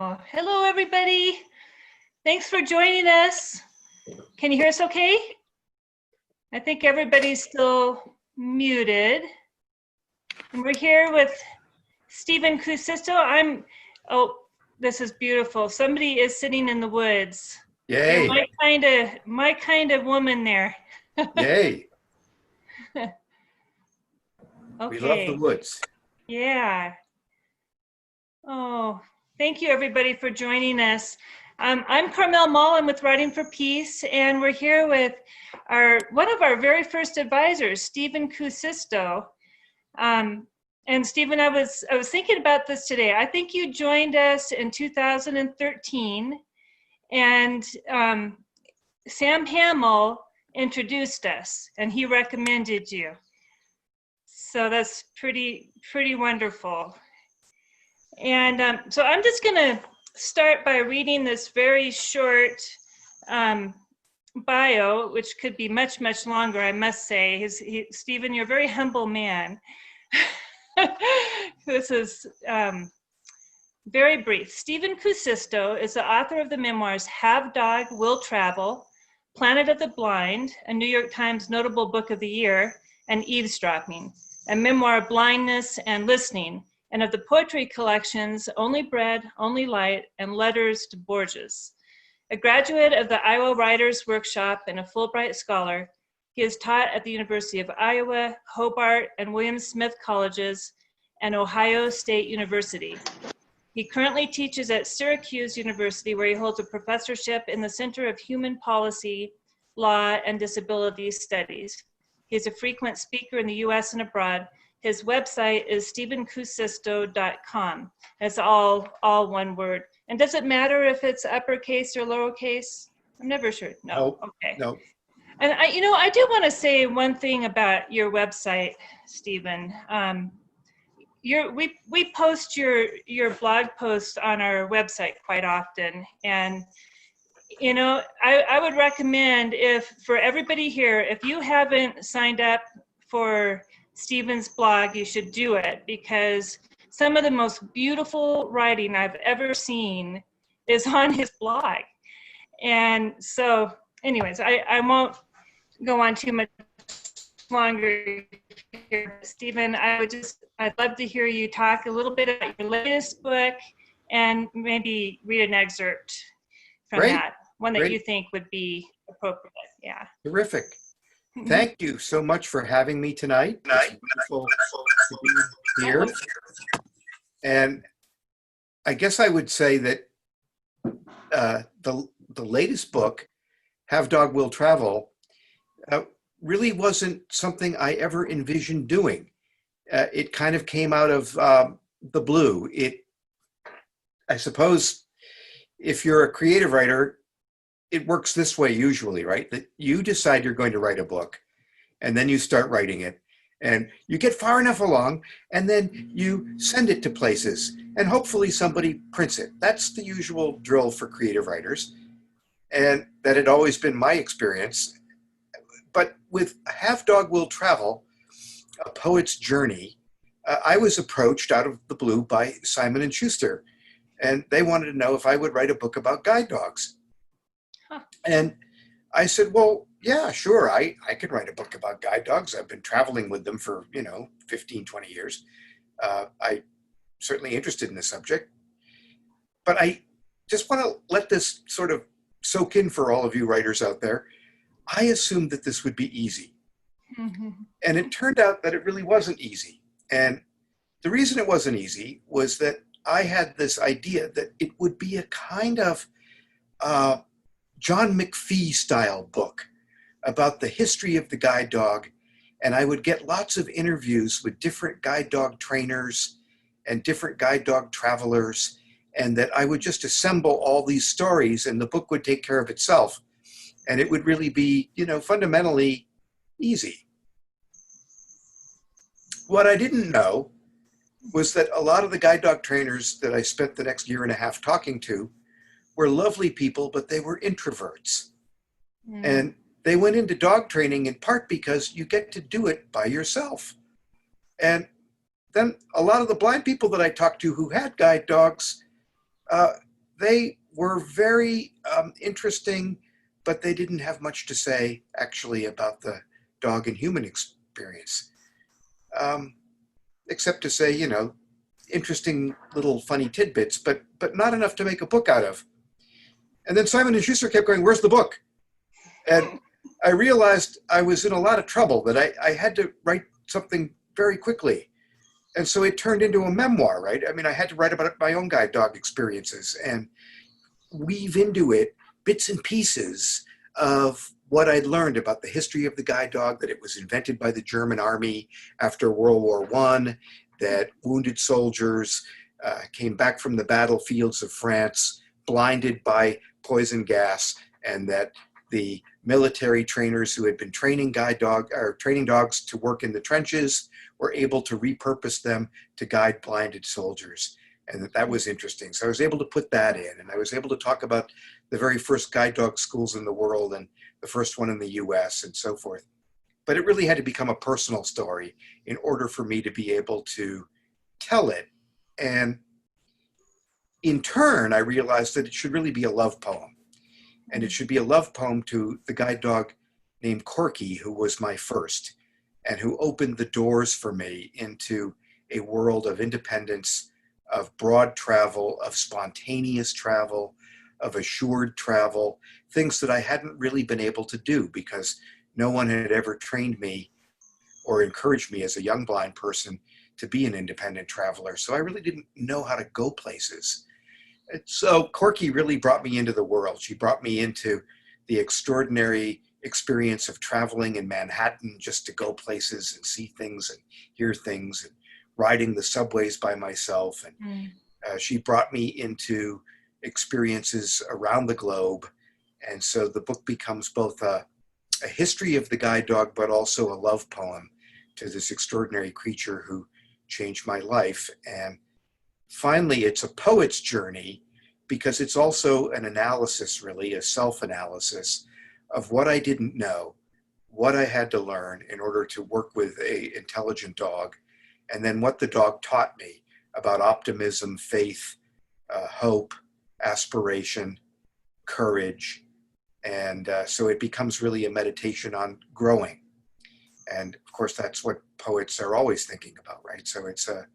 Hello, everybody. Thanks for joining us. Can you hear us okay? I think everybody's still muted. And we're here with Simon Kuusisto. This is beautiful. Somebody is sitting in the woods. Yay. You're my kind of woman there. Yay. Okay. We love the woods. Yeah. Oh, thank you everybody for joining us. I'm Carmel Moll, I'm with Writing for Peace, and we're here with one of our very first advisors, Simon Kuusisto. And Stephen, I was thinking about this today. I think you joined us in 2013, and Sam Hamill introduced us, and he recommended you. So that's pretty wonderful. And so I'm just going to start by reading this very short bio, which could be much, much longer, I must say. Stephen, you're a very humble man. This is very brief. Simon Kuusisto is the author of the memoirs Have Dog, Will Travel, Planet of the Blind, a New York Times notable book of the year, and Eavesdropping, a memoir of blindness and listening, and of the poetry collections Only Bread, Only Light, and Letters to Borges. A graduate of the Iowa Writers Workshop and a Fulbright Scholar, he is taught at the University of Iowa, Hobart, and William Smith Colleges, and Ohio State University. He currently teaches at Syracuse University, where he holds a professorship in the Center of Human Policy, Law, and Disability Studies. He is a frequent speaker in the US and abroad. His website is StephenKuusisto.com. It's all one word. And does it matter if it's uppercase or lowercase? I'm never sure. No. Okay. No. And I do want to say one thing about your website, Stephen. We post your blog posts on our website quite often, and I would recommend, for everybody here, if you haven't signed up for Stephen's blog, you should do it, because some of the most beautiful writing I've ever seen is on his blog. And so anyways, I won't go on too much longer here. Stephen, I'd love to hear you talk a little bit about your latest book and maybe read an excerpt from that, one that you think would be appropriate. Yeah. Terrific. Thank you so much for having me tonight. It's wonderful to be here. And I guess I would say that the latest book, Have Dog, Will Travel, really wasn't something I ever envisioned doing. It kind of came out of the blue. I suppose if you're a creative writer, it works this way usually, right? That you decide you're going to write a book, and then you start writing it, and you get far enough along, and then you send it to places, and hopefully somebody prints it. That's the usual drill for creative writers, and that had always been my experience. But with Have Dog, Will Travel, A Poet's Journey, I was approached out of the blue by Simon & Schuster, and they wanted to know if I would write a book about guide dogs. And I said, well, yeah, sure, I could write a book about guide dogs. I've been traveling with them for, 15, 20 years. I'm certainly interested in the subject. But I just want to let this sort of soak in for all of you writers out there. I assumed that this would be easy. Mm-hmm. And it turned out that it really wasn't easy. And the reason it wasn't easy was that I had this idea that it would be a kind of John McPhee style book about the history of the guide dog. And I would get lots of interviews with different guide dog trainers and different guide dog travelers, and that I would just assemble all these stories and the book would take care of itself. And it would really be, fundamentally easy. What I didn't know was that a lot of the guide dog trainers that I spent the next year and a half talking to were lovely people, but they were introverts. Mm. And they went into dog training in part because you get to do it by yourself. And then a lot of the blind people that I talked to who had guide dogs they were very interesting, but they didn't have much to say actually about the dog and human experience, except to say, interesting little funny tidbits, but not enough to make a book out of. And then Simon and Schuster kept going, "Where's the book?" And I realized I was in a lot of trouble, that I had to write something very quickly. And so it turned into a memoir, right? I mean, I had to write about my own guide dog experiences and weave into it bits and pieces of what I'd learned about the history of the guide dog, that it was invented by the German army after World War I, that wounded soldiers came back from the battlefields of France blinded by poison gas, and that the military trainers who had been training dogs to work in the trenches were able to repurpose them to guide blinded soldiers, and that was interesting. So I was able to put that in, and I was able to talk about the very first guide dog schools in the world and the first one in the US and so forth. But it really had to become a personal story in order for me to be able to tell it. And in turn, I realized that it should really be a love poem. And it should be a love poem to the guide dog named Corky, who was my first, and who opened the doors for me into a world of independence, of broad travel, of spontaneous travel, of assured travel, things that I hadn't really been able to do because no one had ever trained me or encouraged me as a young blind person to be an independent traveler. So I really didn't know how to go places. So Corky really brought me into the world. She brought me into the extraordinary experience of traveling in Manhattan just to go places and see things and hear things, and riding the subways by myself. And she brought me into experiences around the globe. And so the book becomes both a history of the guide dog, but also a love poem to this extraordinary creature who changed my life. And finally, it's a poet's journey because it's also an analysis, really, a self-analysis of what I didn't know, what I had to learn in order to work with an intelligent dog, and then what the dog taught me about optimism, faith, hope, aspiration, courage. And so it becomes really a meditation on growing. And of course, that's what poets are always thinking about, right? So it's a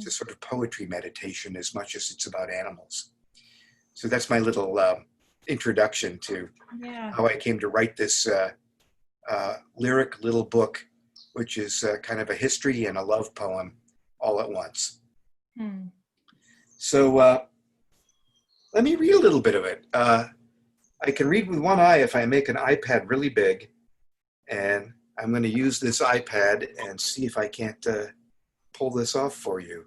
sort of poetry meditation as much as it's about animals. So that's my little introduction to how I came to write this lyric little book, which is kind of a history and a love poem all at once. So let me read a little bit of it. I can read with one eye if I make an iPad really big, and I'm going to use this iPad and see if I can't pull this off for you.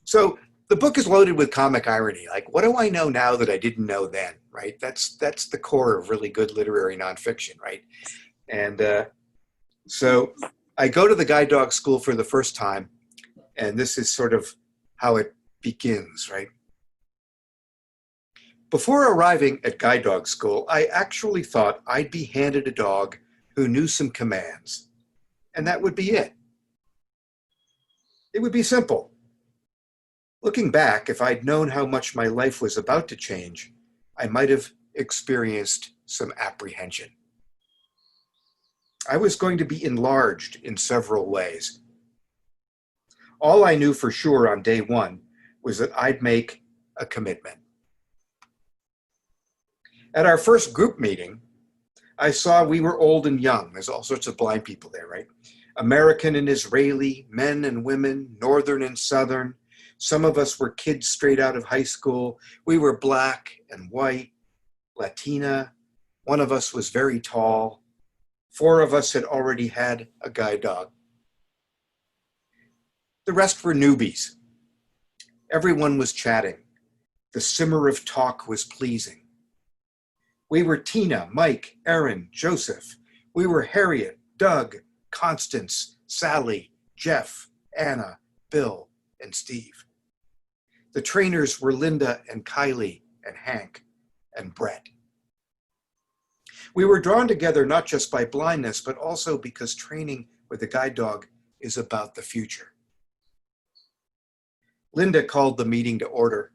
So the book is loaded with comic irony. Like, what do I know now that I didn't know then, right? That's the core of really good literary nonfiction, right? And so I go to the guide dog school for the first time, and this is sort of how it begins, right? Before arriving at guide dog school, I actually thought I'd be handed a dog who knew some commands, and that would be it. It would be simple. Looking back, if I'd known how much my life was about to change, I might have experienced some apprehension. I was going to be enlarged in several ways. All I knew for sure on day one was that I'd make a commitment. At our first group meeting, I saw we were old and young. There's all sorts of blind people there, right? American and Israeli, men and women, Northern and Southern. Some of us were kids straight out of high school. We were black and white, Latina. One of us was very tall. 4 of us had already had a guide dog. The rest were newbies. Everyone was chatting. The simmer of talk was pleasing. We were Tina, Mike, Aaron, Joseph. We were Harriet, Doug, Constance, Sally, Jeff, Anna, Bill, and Steve. The trainers were Linda and Kylie and Hank and Brett. We were drawn together not just by blindness, but also because training with a guide dog is about the future. Linda called the meeting to order.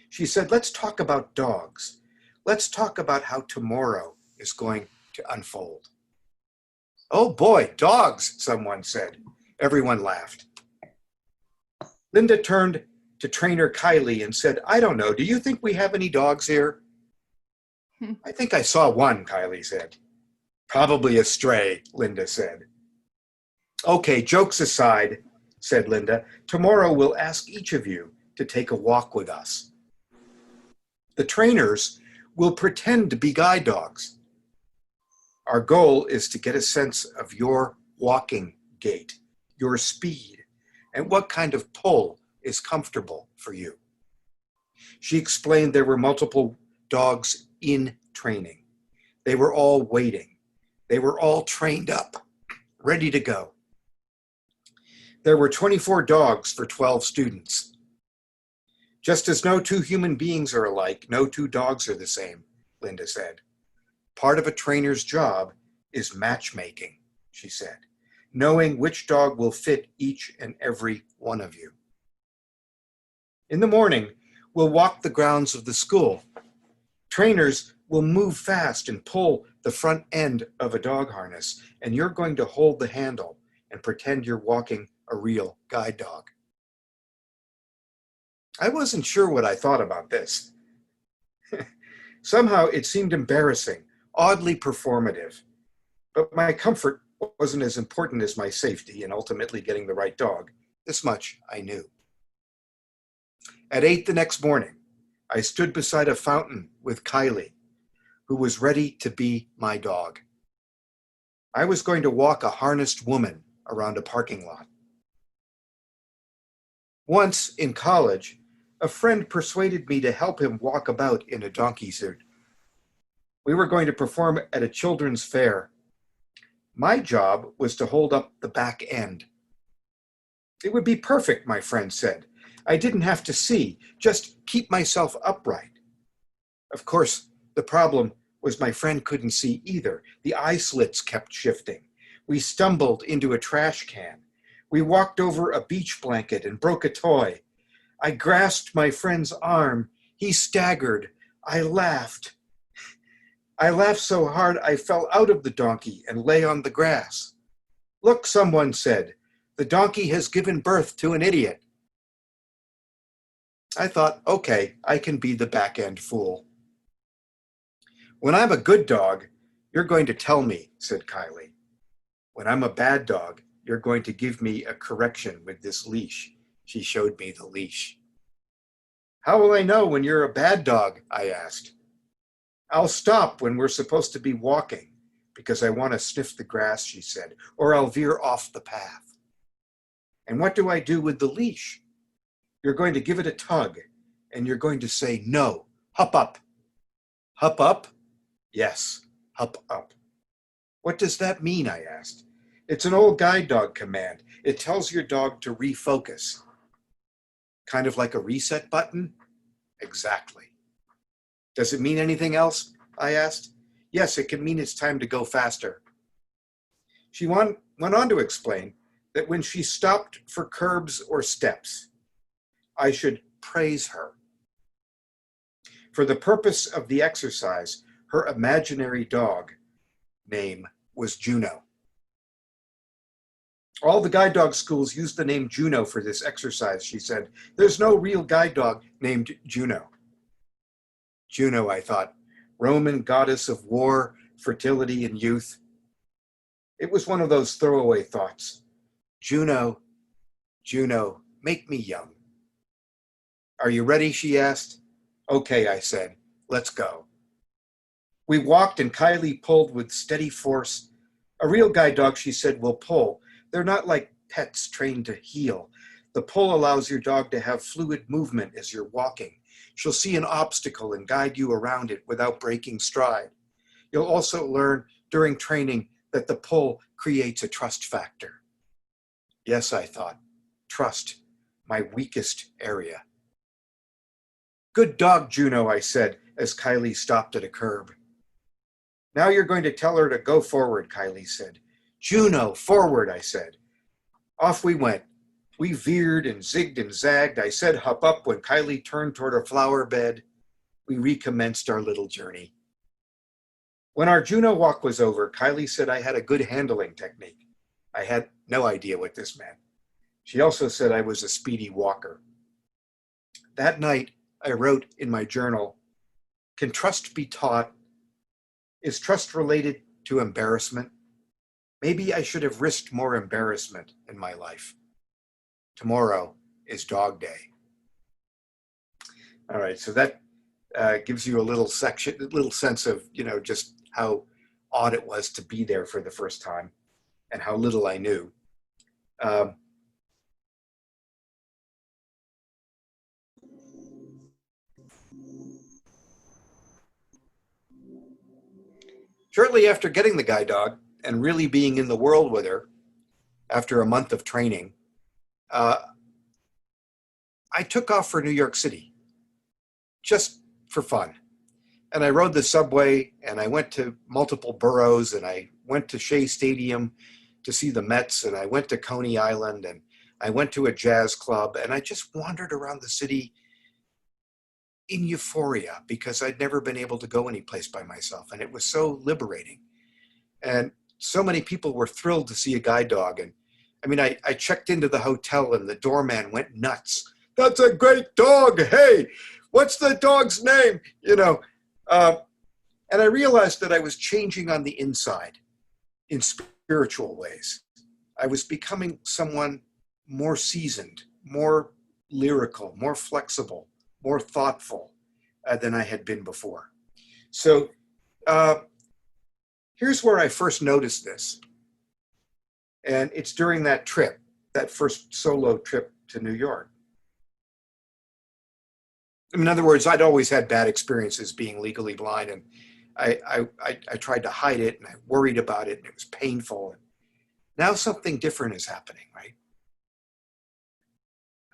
She said, let's talk about dogs. Let's talk about how tomorrow is going to unfold. Oh boy, dogs, someone said. Everyone laughed. Linda turned to trainer Kylie and said, I don't know, do you think we have any dogs here? I think I saw one, Kylie said. Probably a stray, Linda said. Okay, jokes aside, said Linda, tomorrow we'll ask each of you to take a walk with us. The trainers will pretend to be guide dogs. Our goal is to get a sense of your walking gait, your speed, and what kind of pull is comfortable for you. She explained there were multiple dogs in training. They were all waiting. They were all trained up, ready to go. There were 24 dogs for 12 students. Just as no two human beings are alike, no two dogs are the same, Linda said. Part of a trainer's job is matchmaking, she said, knowing which dog will fit each and every one of you. In the morning, we'll walk the grounds of the school. Trainers will move fast and pull the front end of a dog harness, and you're going to hold the handle and pretend you're walking a real guide dog. I wasn't sure what I thought about this. Somehow it seemed embarrassing, oddly performative, but my comfort wasn't as important as my safety and ultimately getting the right dog. This much I knew. At 8 the next morning, I stood beside a fountain with Kylie, who was ready to be my dog. I was going to walk a harnessed woman around a parking lot. Once in college, a friend persuaded me to help him walk about in a donkey suit. We were going to perform at a children's fair. My job was to hold up the back end. It would be perfect, my friend said. I didn't have to see, just keep myself upright. Of course, the problem was my friend couldn't see either. The eye slits kept shifting. We stumbled into a trash can. We walked over a beach blanket and broke a toy. I grasped my friend's arm. He staggered. I laughed. I laughed so hard I fell out of the donkey and lay on the grass. Look, someone said, the donkey has given birth to an idiot. I thought, okay, I can be the back-end fool. When I'm a good dog, you're going to tell me, said Kylie. When I'm a bad dog, you're going to give me a correction with this leash. She showed me the leash. How will I know when you're a bad dog? I asked. I'll stop when we're supposed to be walking because I want to sniff the grass, she said, or I'll veer off the path. And what do I do with the leash? You're going to give it a tug and you're going to say, no, hup up. Hup up? Yes, hup up. What does that mean? I asked. It's an old guide dog command. It tells your dog to refocus. Kind of like a reset button? Exactly. Does it mean anything else? I asked. Yes, it can mean it's time to go faster. She went on to explain that when she stopped for curbs or steps, I should praise her. For the purpose of the exercise, her imaginary dog name was Juno. All the guide dog schools use the name Juno for this exercise, she said. There's no real guide dog named Juno. Juno, I thought, Roman goddess of war, fertility, and youth. It was one of those throwaway thoughts. Juno, Juno, make me young. Are you ready? She asked. Okay, I said, let's go. We walked and Kylie pulled with steady force. A real guide dog, she said, will pull. They're not like pets trained to heel. The pull allows your dog to have fluid movement as you're walking. She'll see an obstacle and guide you around it without breaking stride. You'll also learn during training that the pull creates a trust factor. Yes, I thought, trust, my weakest area. Good dog, Juno, I said as Kylie stopped at a curb. Now you're going to tell her to go forward, Kylie said. Juno, forward, I said. Off we went. We veered and zigged and zagged. I said, hop up when Kylie turned toward a flower bed. We recommenced our little journey. When our Juneau walk was over, Kylie said I had a good handling technique. I had no idea what this meant. She also said I was a speedy walker. That night, I wrote in my journal, can trust be taught? Is trust related to embarrassment? Maybe I should have risked more embarrassment in my life. Tomorrow is dog day. All right, so that gives you a little sense of, just how odd it was to be there for the first time and how little I knew. Shortly after getting the guide dog and really being in the world with her, after a month of training, I took off for New York City, just for fun. And I rode the subway and I went to multiple boroughs and I went to Shea Stadium to see the Mets and I went to Coney Island and I went to a jazz club and I just wandered around the city in euphoria because I'd never been able to go anyplace by myself. And it was so liberating. And so many people were thrilled to see a guide dog. And I mean, I checked into the hotel and the doorman went nuts. That's a great dog. Hey, what's the dog's name? And I realized that I was changing on the inside in spiritual ways. I was becoming someone more seasoned, more lyrical, more flexible, more thoughtful than I had been before. So here's where I first noticed this. And it's during that trip, that first solo trip to New York. In other words, I'd always had bad experiences being legally blind, and I tried to hide it, and I worried about it, and it was painful. Now something different is happening, right?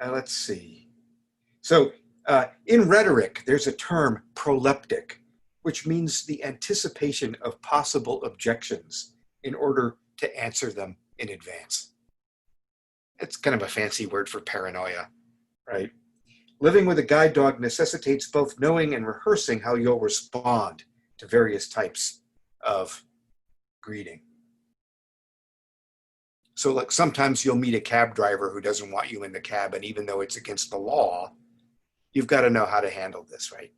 Let's see. So in rhetoric, there's a term, proleptic, which means the anticipation of possible objections in order to answer them in advance. It's kind of a fancy word for paranoia, right? Living with a guide dog necessitates both knowing and rehearsing how you'll respond to various types of greeting. So like sometimes you'll meet a cab driver who doesn't want you in the cab, and even though it's against the law, you've got to know how to handle this, right?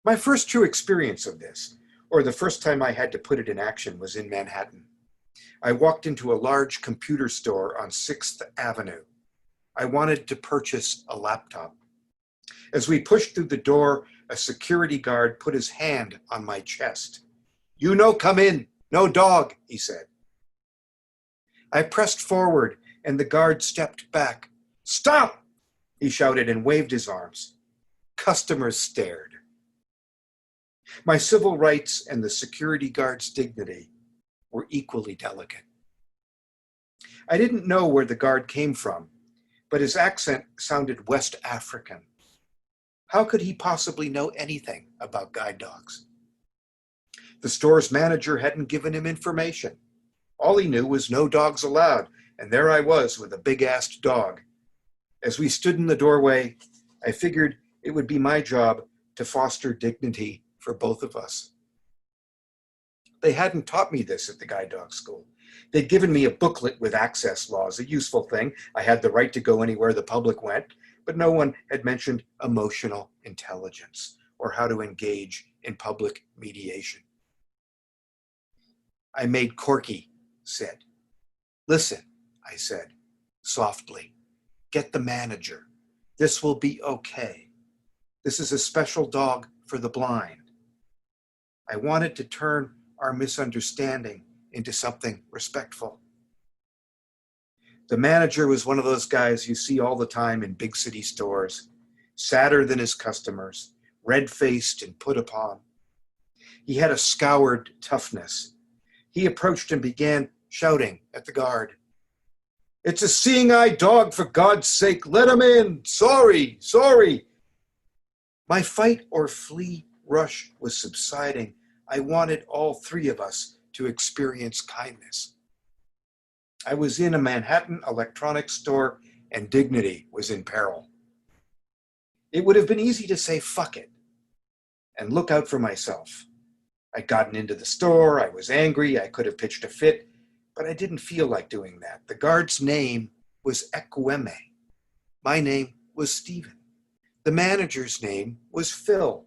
My first true experience of this, or the first time I had to put it in action, was in Manhattan. I walked into a large computer store on 6th Avenue. I wanted to purchase a laptop. As we pushed through the door, a security guard put his hand on my chest. Come in, no dog, he said. I pressed forward and the guard stepped back. Stop, he shouted and waved his arms. Customers stared. My civil rights and the security guard's dignity were equally delicate. I didn't know where the guard came from, but his accent sounded West African. How could he possibly know anything about guide dogs? The store's manager hadn't given him information. All he knew was no dogs allowed, and there I was with a big-assed dog. As we stood in the doorway, I figured it would be my job to foster dignity for both of us. They hadn't taught me this at the guide dog school. They'd given me a booklet with access laws, a useful thing. I had the right to go anywhere the public went, but no one had mentioned emotional intelligence or how to engage in public mediation. I made Corky sit. Listen, I said, softly, get the manager. This will be okay. This is a special dog for the blind. I wanted to turn our misunderstanding into something respectful. The manager was one of those guys you see all the time in big city stores, sadder than his customers, red-faced and put upon. He had a scoured toughness. He approached and began shouting at the guard. It's a seeing-eye dog, for God's sake, let him in. Sorry, sorry. My fight or flee rush was subsiding. I wanted all three of us to experience kindness. I was in a Manhattan electronics store and dignity was in peril. It would have been easy to say, fuck it, and look out for myself. I'd gotten into the store, I was angry, I could have pitched a fit, but I didn't feel like doing that. The guard's name was Ekweme. My name was Stephen. The manager's name was Phil.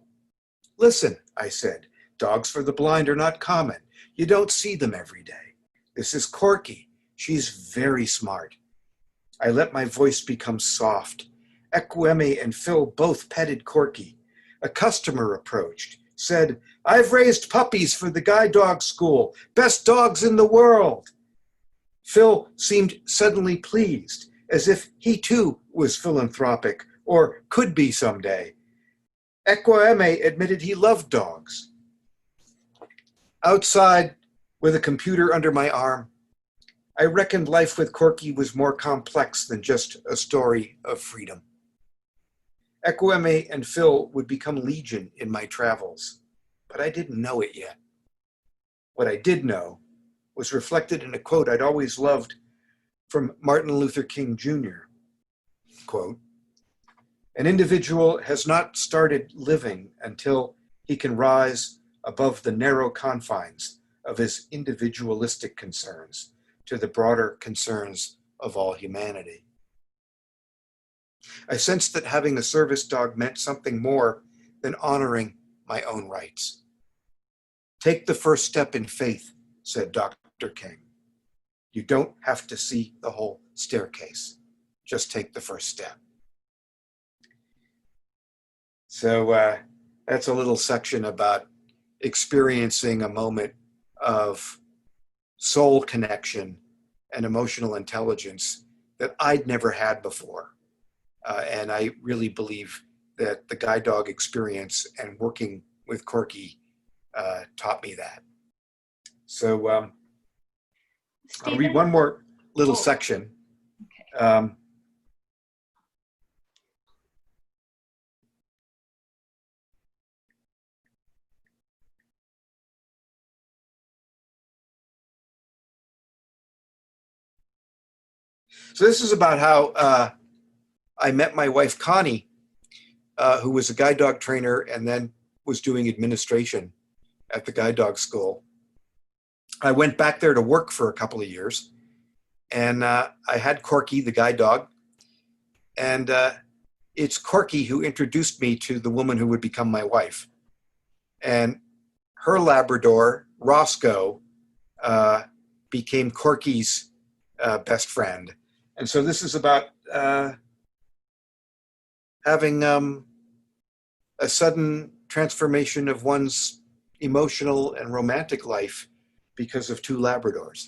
Listen, I said, dogs for the blind are not common. You don't see them every day. This is Corky. She's very smart. I let my voice become soft. Ekweme and Phil both petted Corky. A customer approached, said, I've raised puppies for the guide dog school. Best dogs in the world. Phil seemed suddenly pleased, as if he too was philanthropic, or could be someday. Ekweme admitted he loved dogs. Outside, with a computer under my arm, I reckoned life with Corky was more complex than just a story of freedom. Ekweme and Phil would become legion in my travels, but I didn't know it yet. What I did know was reflected in a quote I'd always loved from Martin Luther King Jr. Quote, an individual has not started living until he can rise above the narrow confines of his individualistic concerns to the broader concerns of all humanity. I sensed that having a service dog meant something more than honoring my own rights. Take the first step in faith, said Dr. King. You don't have to see the whole staircase. Just take the first step. So that's a little section about experiencing a moment of soul connection and emotional intelligence that I'd never had before. And I really believe that the guide dog experience and working with Corky taught me that. So I'll read one more little section. Okay. So this is about how I met my wife, Connie, who was a guide dog trainer and then was doing administration at the guide dog school. I went back there to work for a couple of years, and I had Corky, the guide dog, and it's Corky who introduced me to the woman who would become my wife. And her Labrador, Roscoe, became Corky's best friend. And so this is about having a sudden transformation of one's emotional and romantic life because of two Labradors.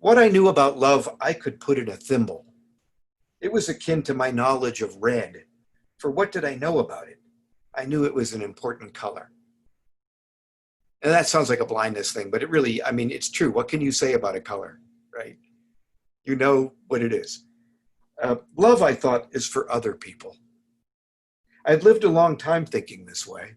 What I knew about love, I could put in a thimble. It was akin to my knowledge of red. For what did I know about it? I knew it was an important color. And that sounds like a blindness thing, but it really, I mean, it's true. What can you say about a color, right? You know what it is. Love, I thought, is for other people. I'd lived a long time thinking this way.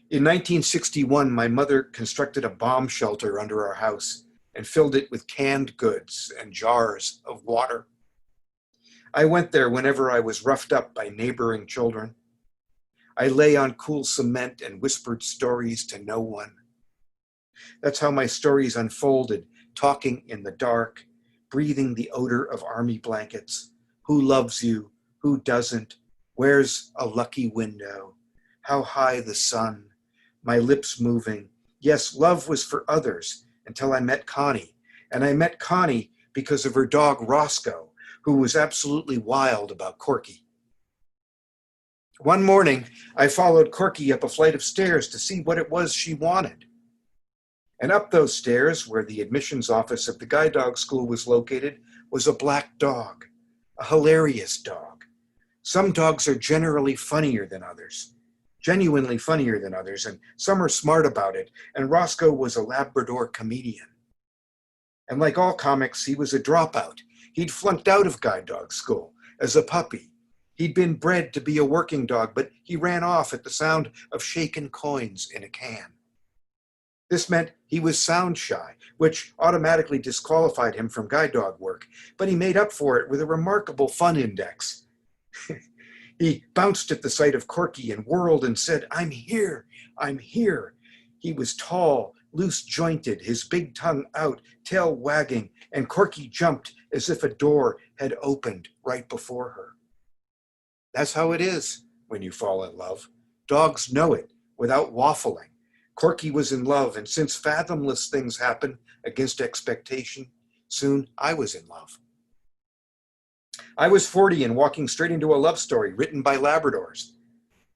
In 1961, my mother constructed a bomb shelter under our house and filled it with canned goods and jars of water. I went there whenever I was roughed up by neighboring children. I lay on cool cement and whispered stories to no one. That's how my stories unfolded, talking in the dark, breathing the odor of army blankets. Who loves you? Who doesn't? Where's a lucky window? How high the sun? My lips moving. Yes, love was for others until I met Connie. And I met Connie because of her dog Roscoe, who was absolutely wild about Corky. One morning, I followed Corky up a flight of stairs to see what it was she wanted. And up those stairs, where the admissions office of the guide dog school was located, was a black dog, a hilarious dog. Some dogs are generally funnier than others, genuinely funnier than others, and some are smart about it, and Roscoe was a Labrador comedian. And like all comics, he was a dropout. He'd flunked out of guide dog school as a puppy. He'd been bred to be a working dog, but he ran off at the sound of shaken coins in a can. This meant he was sound shy, which automatically disqualified him from guide dog work, but he made up for it with a remarkable fun index. He bounced at the sight of Corky and whirled and said, "I'm here, I'm here." He was tall, loose-jointed, his big tongue out, tail wagging, and Corky jumped as if a door had opened right before her. That's how it is when you fall in love. Dogs know it without waffling. Corky was in love, and since fathomless things happen against expectation, soon I was in love. I was 40 and walking straight into a love story written by Labradors.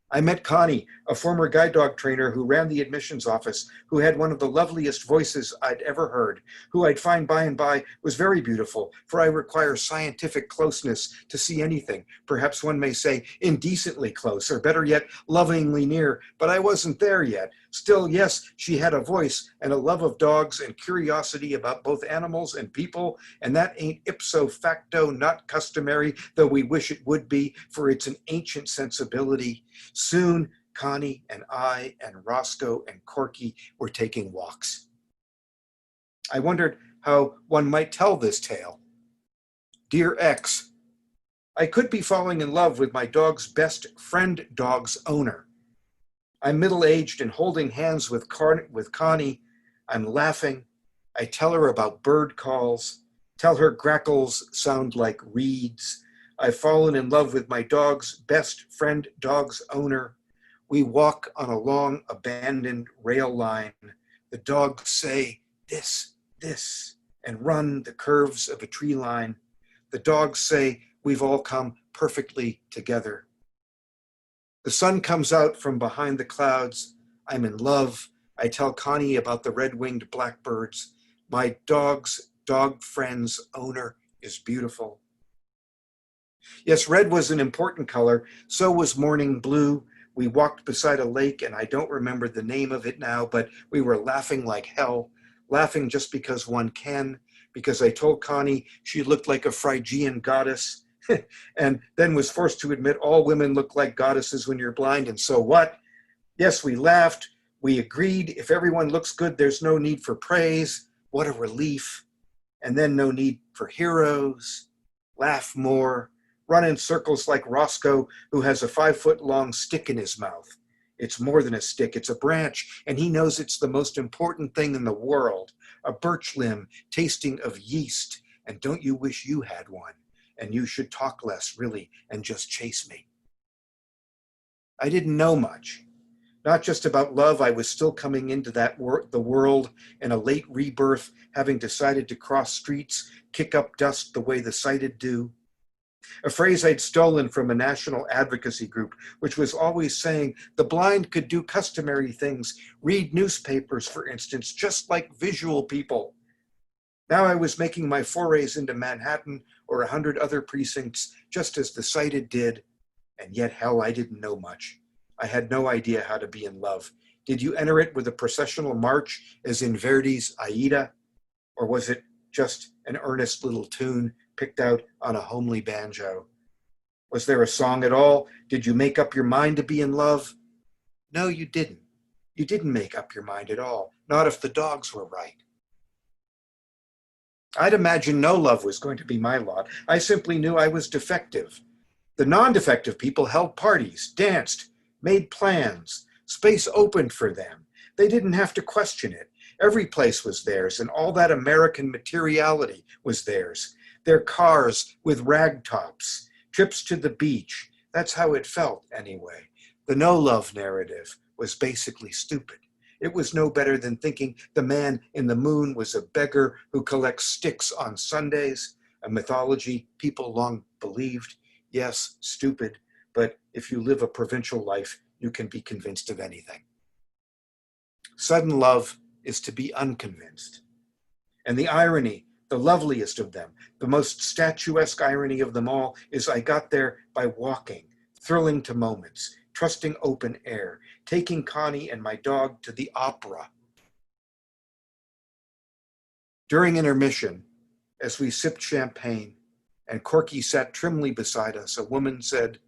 I met Connie, a former guide dog trainer who ran the admissions office, who had one of the loveliest voices I'd ever heard, who I'd find by and by was very beautiful, for I require scientific closeness to see anything, perhaps one may say indecently close, or better yet, lovingly near, but I wasn't there yet. Still, yes, she had a voice and a love of dogs and curiosity about both animals and people, and that ain't ipso facto not customary, though we wish it would be, for it's an ancient sensibility. Soon, Connie and I and Roscoe and Corky were taking walks. I wondered how one might tell this tale. Dear X, I could be falling in love with my dog's best friend dog's owner. I'm middle-aged and holding hands with Connie. I'm laughing. I tell her about bird calls, tell her grackles sound like reeds. I've fallen in love with my dog's best friend dog's owner. We walk on a long abandoned rail line. The dogs say this, this, and run the curves of a tree line. The dogs say we've all come perfectly together. The sun comes out from behind the clouds. I'm in love. I tell Connie about the red-winged blackbirds. My dog's dog friend's owner is beautiful. Yes, red was an important color. So was morning blue. We walked beside a lake, and I don't remember the name of it now, but we were laughing like hell, laughing just because one can, because I told Connie she looked like a Phrygian goddess, and then was forced to admit all women look like goddesses when you're blind, and so what? Yes, we laughed. We agreed if everyone looks good, there's no need for praise. What a relief. And then no need for heroes. Laugh more. Run in circles like Roscoe, who has a 5-foot-long stick in his mouth. It's more than a stick, it's a branch, and he knows it's the most important thing in the world. A birch limb tasting of yeast, and don't you wish you had one? And you should talk less, really, and just chase me. I didn't know much. Not just about love, I was still coming into the world in a late rebirth, having decided to cross streets, kick up dust the way the sighted do. A phrase I'd stolen from a national advocacy group, which was always saying the blind could do customary things, read newspapers, for instance, just like visual people. Now I was making my forays into Manhattan or 100 other precincts, just as the sighted did, and yet hell, I didn't know much. I had no idea how to be in love. Did you enter it with a processional march, as in Verdi's Aida? Or was it just an earnest little tune picked out on a homely banjo? Was there a song at all? Did you make up your mind to be in love? No, you didn't. You didn't make up your mind at all, not if the dogs were right. I'd imagined no love was going to be my lot. I simply knew I was defective. The non-defective people held parties, danced, made plans. Space opened for them. They didn't have to question it. Every place was theirs, and all that American materiality was theirs. Their cars with rag tops, trips to the beach. That's how it felt, anyway. The no-love narrative was basically stupid. It was no better than thinking the man in the moon was a beggar who collects sticks on Sundays, a mythology people long believed. Yes, stupid, but if you live a provincial life, you can be convinced of anything. Sudden love is to be unconvinced. And the irony, the loveliest of them, the most statuesque irony of them all, is I got there by walking, thrilling to moments, trusting open air, taking Connie and my dog to the opera. During intermission, as we sipped champagne and Corky sat trimly beside us, a woman said,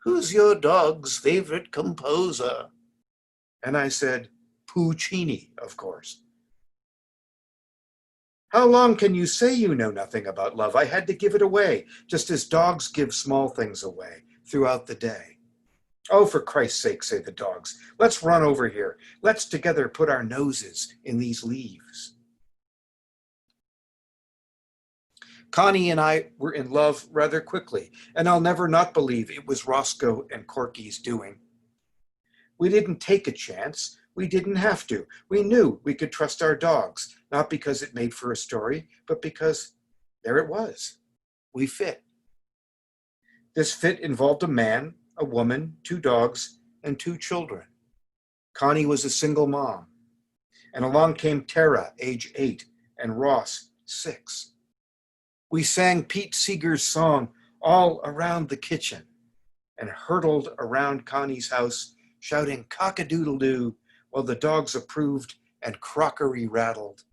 "Who's your dog's favorite composer?" And I said, Puccini, of course. How long can you say you know nothing about love? I had to give it away, just as dogs give small things away throughout the day. Oh, for Christ's sake, say the dogs, let's run over here. Let's together put our noses in these leaves. Connie and I were in love rather quickly, and I'll never not believe it was Roscoe and Corky's doing. We didn't take a chance. We didn't have to. We knew we could trust our dogs, not because it made for a story, but because there it was. We fit. This fit involved a man, a woman, 2 dogs, and 2 children. Connie was a single mom. And along came Tara, age 8, and Ross, 6. We sang Pete Seeger's song all around the kitchen and hurtled around Connie's house, shouting cock-a-doodle-doo while the dogs approved and crockery rattled.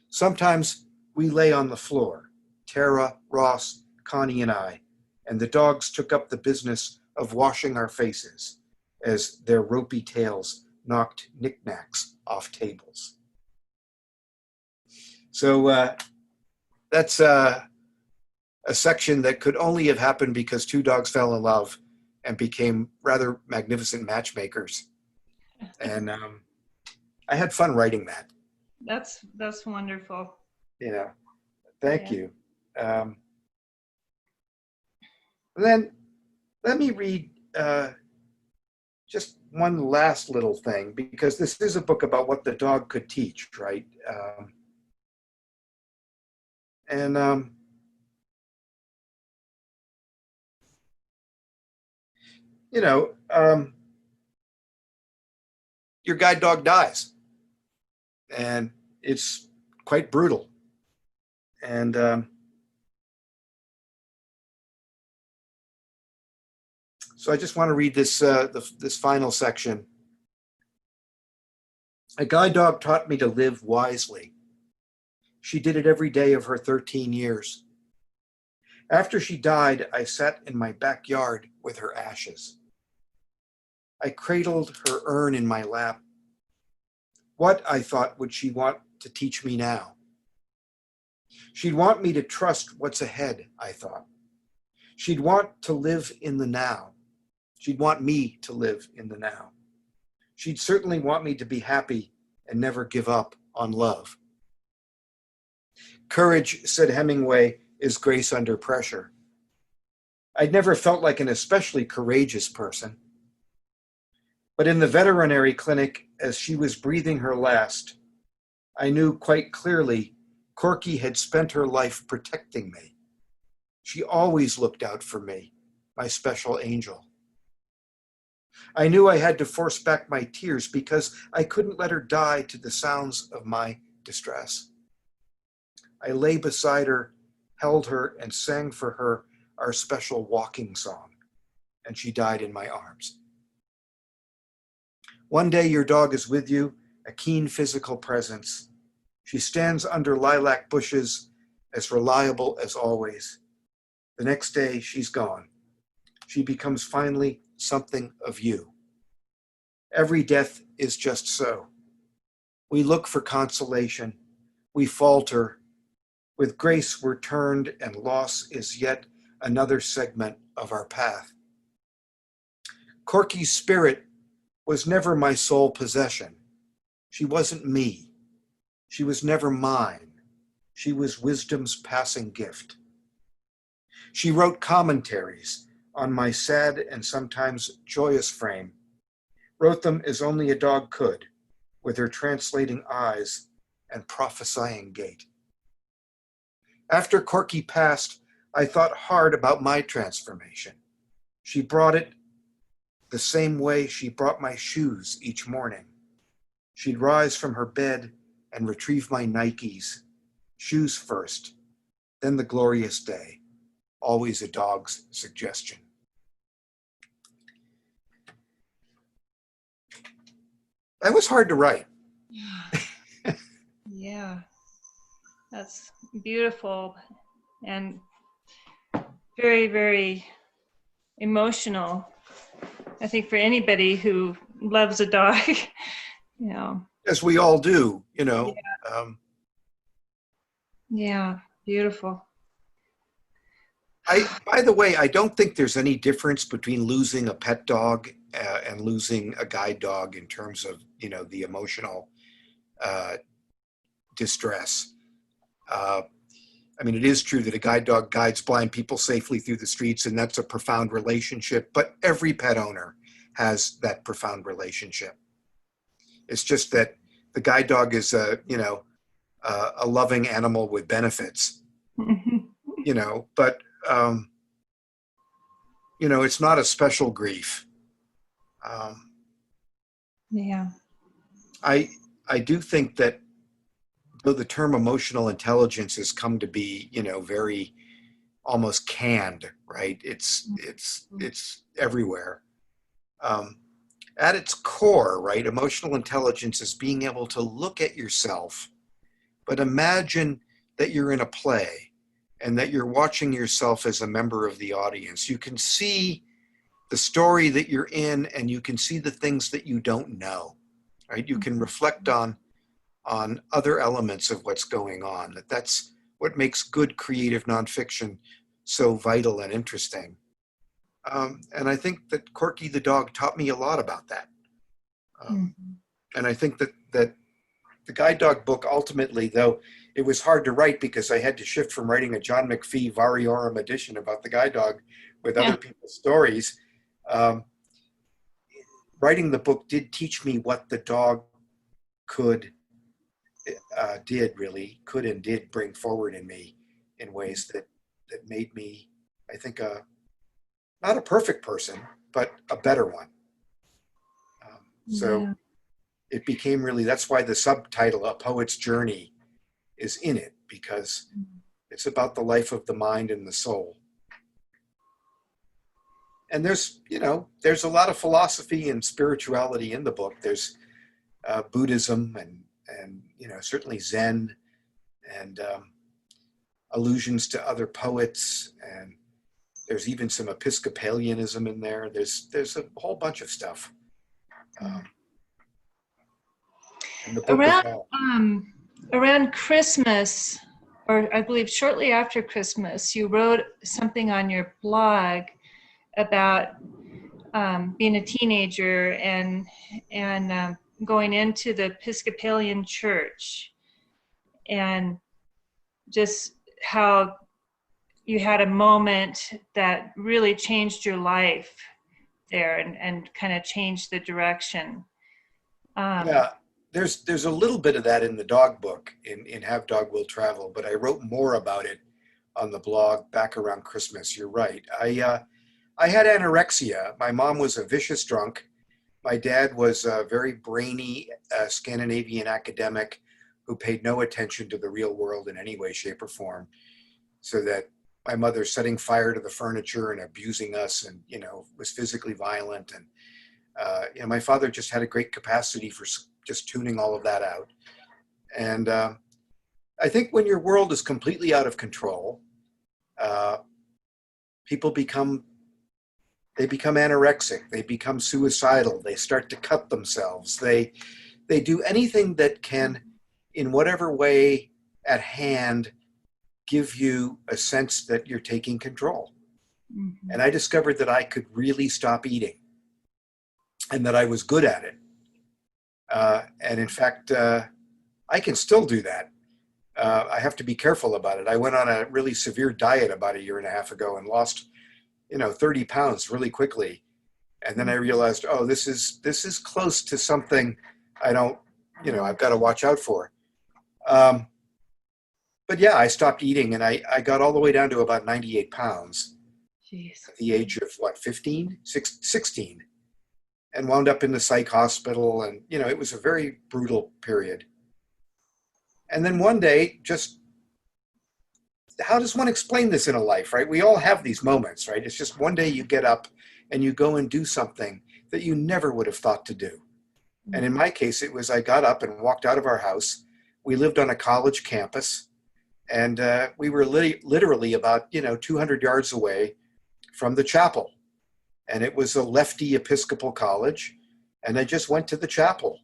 Sometimes we lay on the floor, Tara, Ross, Connie, and I, and the dogs took up the business of washing our faces as their ropey tails knocked knickknacks off tables. So that's a section that could only have happened because 2 dogs fell in love and became rather magnificent matchmakers. And I had fun writing that. That's wonderful. Thank you. Then let me read just one last little thing, because this is a book about what the dog could teach, right? Your guide dog dies, and it's quite brutal. And so I just want to read this this final section. A guide dog taught me to live wisely. She did it every day of her 13 years. After she died, I sat in my backyard with her ashes. I cradled her urn in my lap. What, I thought, would she want to teach me now? She'd want me to trust what's ahead, I thought. She'd want to live in the now. She'd want me to live in the now. She'd certainly want me to be happy and never give up on love. Courage, said Hemingway, is grace under pressure. I'd never felt like an especially courageous person. But in the veterinary clinic, as she was breathing her last, I knew quite clearly Corky had spent her life protecting me. She always looked out for me, my special angel. I knew I had to force back my tears because I couldn't let her die to the sounds of my distress. I lay beside her, held her, and sang for her our special walking song, and she died in my arms. One day your dog is with you, a keen physical presence. She stands under lilac bushes, as reliable as always. The next day, she's gone. She becomes finally something of you. Every death is just so. We look for consolation. We falter. With grace we're turned, and loss is yet another segment of our path. Corky's spirit was never my sole possession. She wasn't me. She was never mine. She was wisdom's passing gift. She wrote commentaries on my sad and sometimes joyous frame, wrote them as only a dog could, with her translating eyes and prophesying gait. After Corky passed, I thought hard about my transformation. She brought it the same way she brought my shoes each morning. She'd rise from her bed and retrieve my Nikes, shoes first, then the glorious day, always a dog's suggestion. That was hard to write. Yeah, that's beautiful and very, very emotional. I think for anybody who loves a dog, Yeah. as we all do, Yeah. Yeah. Beautiful. By the way, I don't think there's any difference between losing a pet dog and losing a guide dog in terms of, the emotional uh, distress. Uh, I mean, it is true that a guide dog guides blind people safely through the streets, and that's a profound relationship, but every pet owner has that profound relationship. It's just that the guide dog is a loving animal with benefits, but it's not a special grief. Yeah. I do think that though the term emotional intelligence has come to be, very almost canned, right? It's everywhere. At its core, right, emotional intelligence is being able to look at yourself, but imagine that you're in a play and that you're watching yourself as a member of the audience. You can see the story that you're in, and you can see the things that you don't know, right? You can reflect on other elements of what's going on. That's what makes good creative nonfiction so vital and interesting. And I think that Corky the dog taught me a lot about that. And I think that the guide dog book ultimately, though it was hard to write because I had to shift from writing a John McPhee Variorum edition about the guide dog with other people's stories, writing the book did teach me what the dog could and did bring forward in me in ways that made me, I think, not a perfect person, but a better one. So it became really, that's why the subtitle, A Poet's Journey, is in it, because it's about the life of the mind and the soul. And there's a lot of philosophy and spirituality in the book. There's Buddhism and certainly Zen, and allusions to other poets, and there's even some Episcopalianism in there. There's a whole bunch of stuff. And the book Around Christmas, or I believe shortly after Christmas, you wrote something on your blog about being a teenager and going into the Episcopalian Church, and just how you had a moment that really changed your life there and kind of changed the direction. Yeah, there's a little bit of that in the dog book in Have Dog Will Travel, but I wrote more about it on the blog back around Christmas. You're right. I had anorexia. My mom was a vicious drunk. My dad was a very brainy Scandinavian academic who paid no attention to the real world in any way, shape, or form. So that my mother setting fire to the furniture and abusing us, and was physically violent. And my father just had a great capacity for just tuning all of that out. And I think when your world is completely out of control, people become anorexic. They become suicidal. They start to cut themselves. They do anything that can, in whatever way at hand, give you a sense that you're taking control. Mm-hmm. And I discovered that I could really stop eating, and that I was good at it. And in fact, I can still do that. I have to be careful about it. I went on a really severe diet about 1.5 years ago and lost, 30 pounds really quickly. And then I realized, oh, this is close to something I don't, I've got to watch out for. But yeah, I stopped eating, and I got all the way down to about 98 pounds. Jeez. At the age of 16, and wound up in the psych hospital. And, it was a very brutal period. And then one day, just, how does one explain this in a life, right? We all have these moments, right? It's just one day you get up and you go and do something that you never would have thought to do. Mm-hmm. And in my case, it was, I got up and walked out of our house. We lived on a college campus, and we were literally about, 200 yards away from the chapel. And it was a lefty Episcopal college. And I just went to the chapel.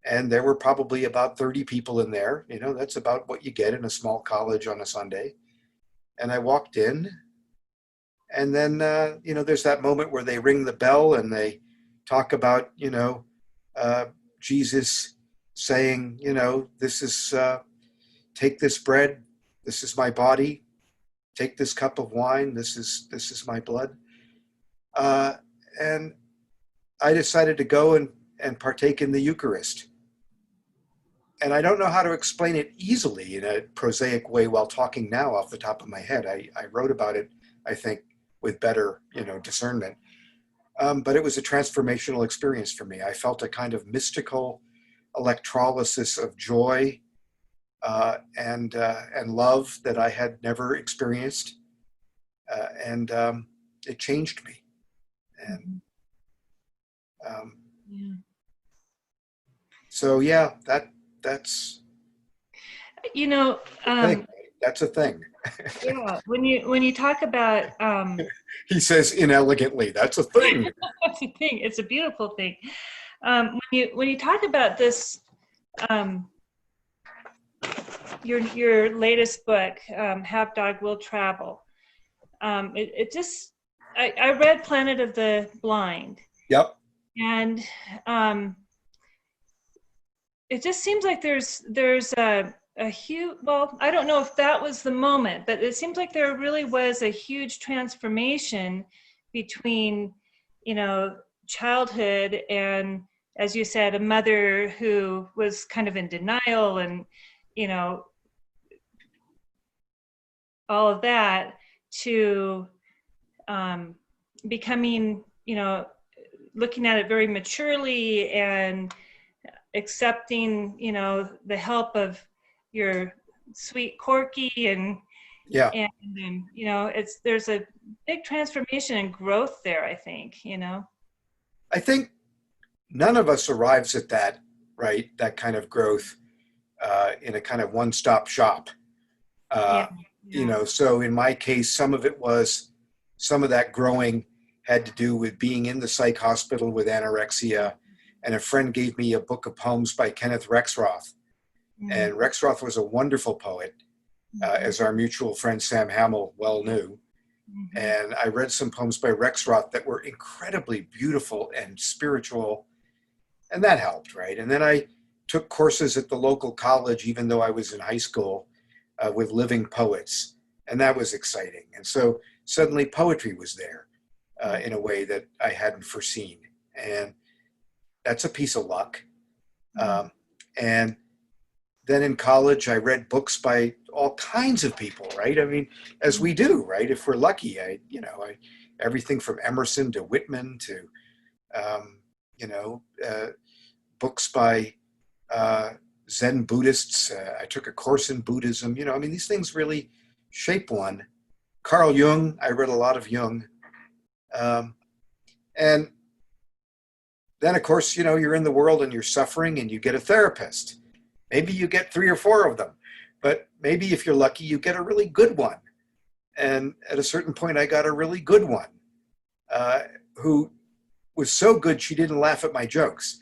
And there were probably about 30 people in there. You know, that's about what you get in a small college on a Sunday. And I walked in, and then, you know, there's that moment where they ring the bell and they talk about, you know, Jesus saying, you know, this is, take this bread, this is my body, take this cup of wine, this is my blood. And I decided to go and partake in the Eucharist. And I don't know how to explain it easily in a prosaic way while talking now off the top of my head. I wrote about it, I think, with better, you know, discernment. But it was a transformational experience for me. I felt a kind of mystical electrolysis of joy and love that I had never experienced, and it changed me. And Yeah. so, yeah, that's You know, a thing. That's a thing. yeah, when you talk about He says inelegantly, "That's a thing." that's a thing. It's a beautiful thing. When you talk about this, your latest book, Have Dog Will Travel. It just I read Planet of the Blind. Yep. And it just seems like there's a huge, well, I don't know if that was the moment, but it seems like there really was a huge transformation between, you know, childhood and, as you said, a mother who was kind of in denial and, you know, all of that, to becoming, you know, looking at it very maturely and accepting, you know, the help of your sweet Corky and Yeah. you know, there's a big transformation and growth there, I think, you know. I think none of us arrives at that, right? That kind of growth in a kind of one-stop shop. Yeah. You know, so in my case, some of that growing had to do with being in the psych hospital with anorexia. And a friend gave me a book of poems by Kenneth Rexroth. Mm-hmm. And Rexroth was a wonderful poet, as our mutual friend Sam Hamill well knew. Mm-hmm. And I read some poems by Rexroth that were incredibly beautiful and spiritual. And that helped, right? And then I took courses at the local college, even though I was in high school, with living poets. And that was exciting. And so suddenly poetry was there in a way that I hadn't foreseen. And that's a piece of luck. And then in college, I read books by all kinds of people, right? I mean, as we do, right? If we're lucky, everything from Emerson to Whitman to, books by Zen Buddhists. I took a course in Buddhism. You know, I mean, these things really shape one. Carl Jung, I read a lot of Jung. And then, of course, you know, you're in the world and you're suffering and you get a therapist. Maybe you get 3 or 4 of them, but maybe if you're lucky, you get a really good one. And at a certain point, I got a really good one who was so good she didn't laugh at my jokes,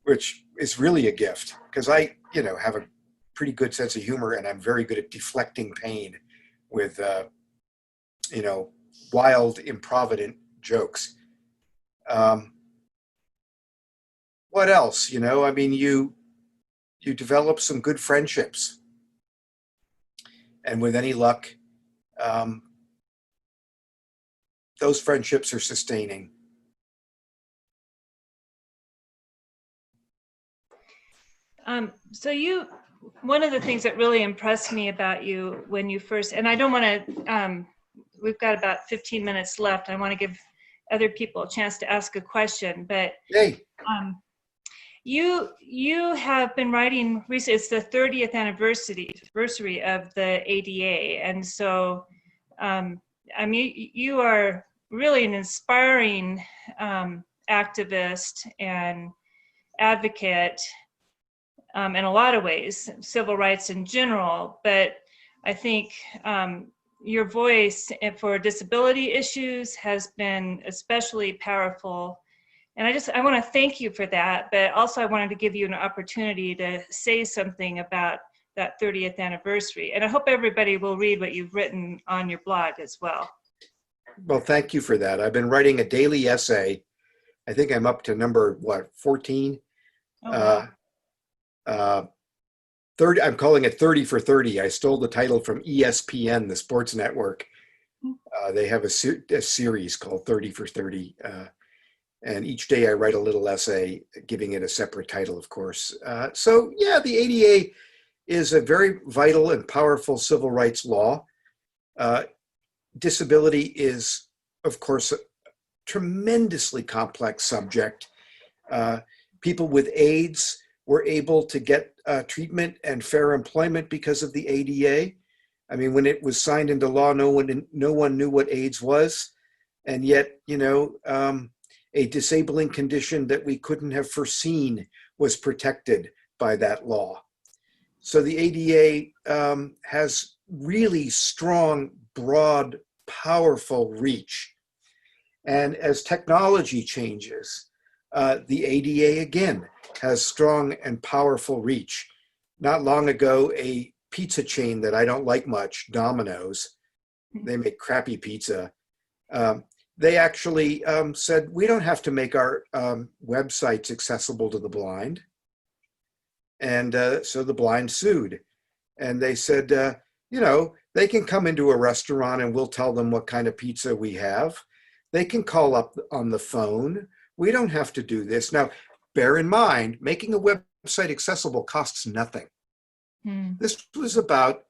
which is really a gift because I, you know, have a pretty good sense of humor and I'm very good at deflecting pain with, you know, wild, improvident jokes. What else? You know, I mean, you develop some good friendships, and with any luck, those friendships are sustaining. So one of the things that really impressed me about you when you first, and I don't want to, we've got about 15 minutes left. I want to give other people a chance to ask a question, but Hey. You have been writing recently. It's the 30th anniversary of the ADA, and so I mean, you are really an inspiring activist and advocate in a lot of ways, civil rights in general. But I think your voice for disability issues has been especially powerful. And I want to thank you for that, but also I wanted to give you an opportunity to say something about that 30th anniversary. And I hope everybody will read what you've written on your blog as well. Well, thank you for that. I've been writing a daily essay. I think I'm up to number, 14? Oh, wow. 30, I'm calling it 30 for 30. I stole the title from ESPN, the sports network. They have a series called 30 for 30. And each day I write a little essay, giving it a separate title, of course. So yeah, the ADA is a very vital and powerful civil rights law. Disability is, of course, a tremendously complex subject. People with AIDS were able to get treatment and fair employment because of the ADA. I mean, when it was signed into law, no one knew what AIDS was. And yet, a disabling condition that we couldn't have foreseen was protected by that law. So the ADA has really strong, broad, powerful reach. And as technology changes, the ADA again has strong and powerful reach. Not long ago, a pizza chain that I don't like much, Domino's, they make crappy pizza. They actually said, we don't have to make our websites accessible to the blind. And so the blind sued. And they said, they can come into a restaurant and we'll tell them what kind of pizza we have. They can call up on the phone. We don't have to do this. Now, bear in mind, making a website accessible costs nothing. This was about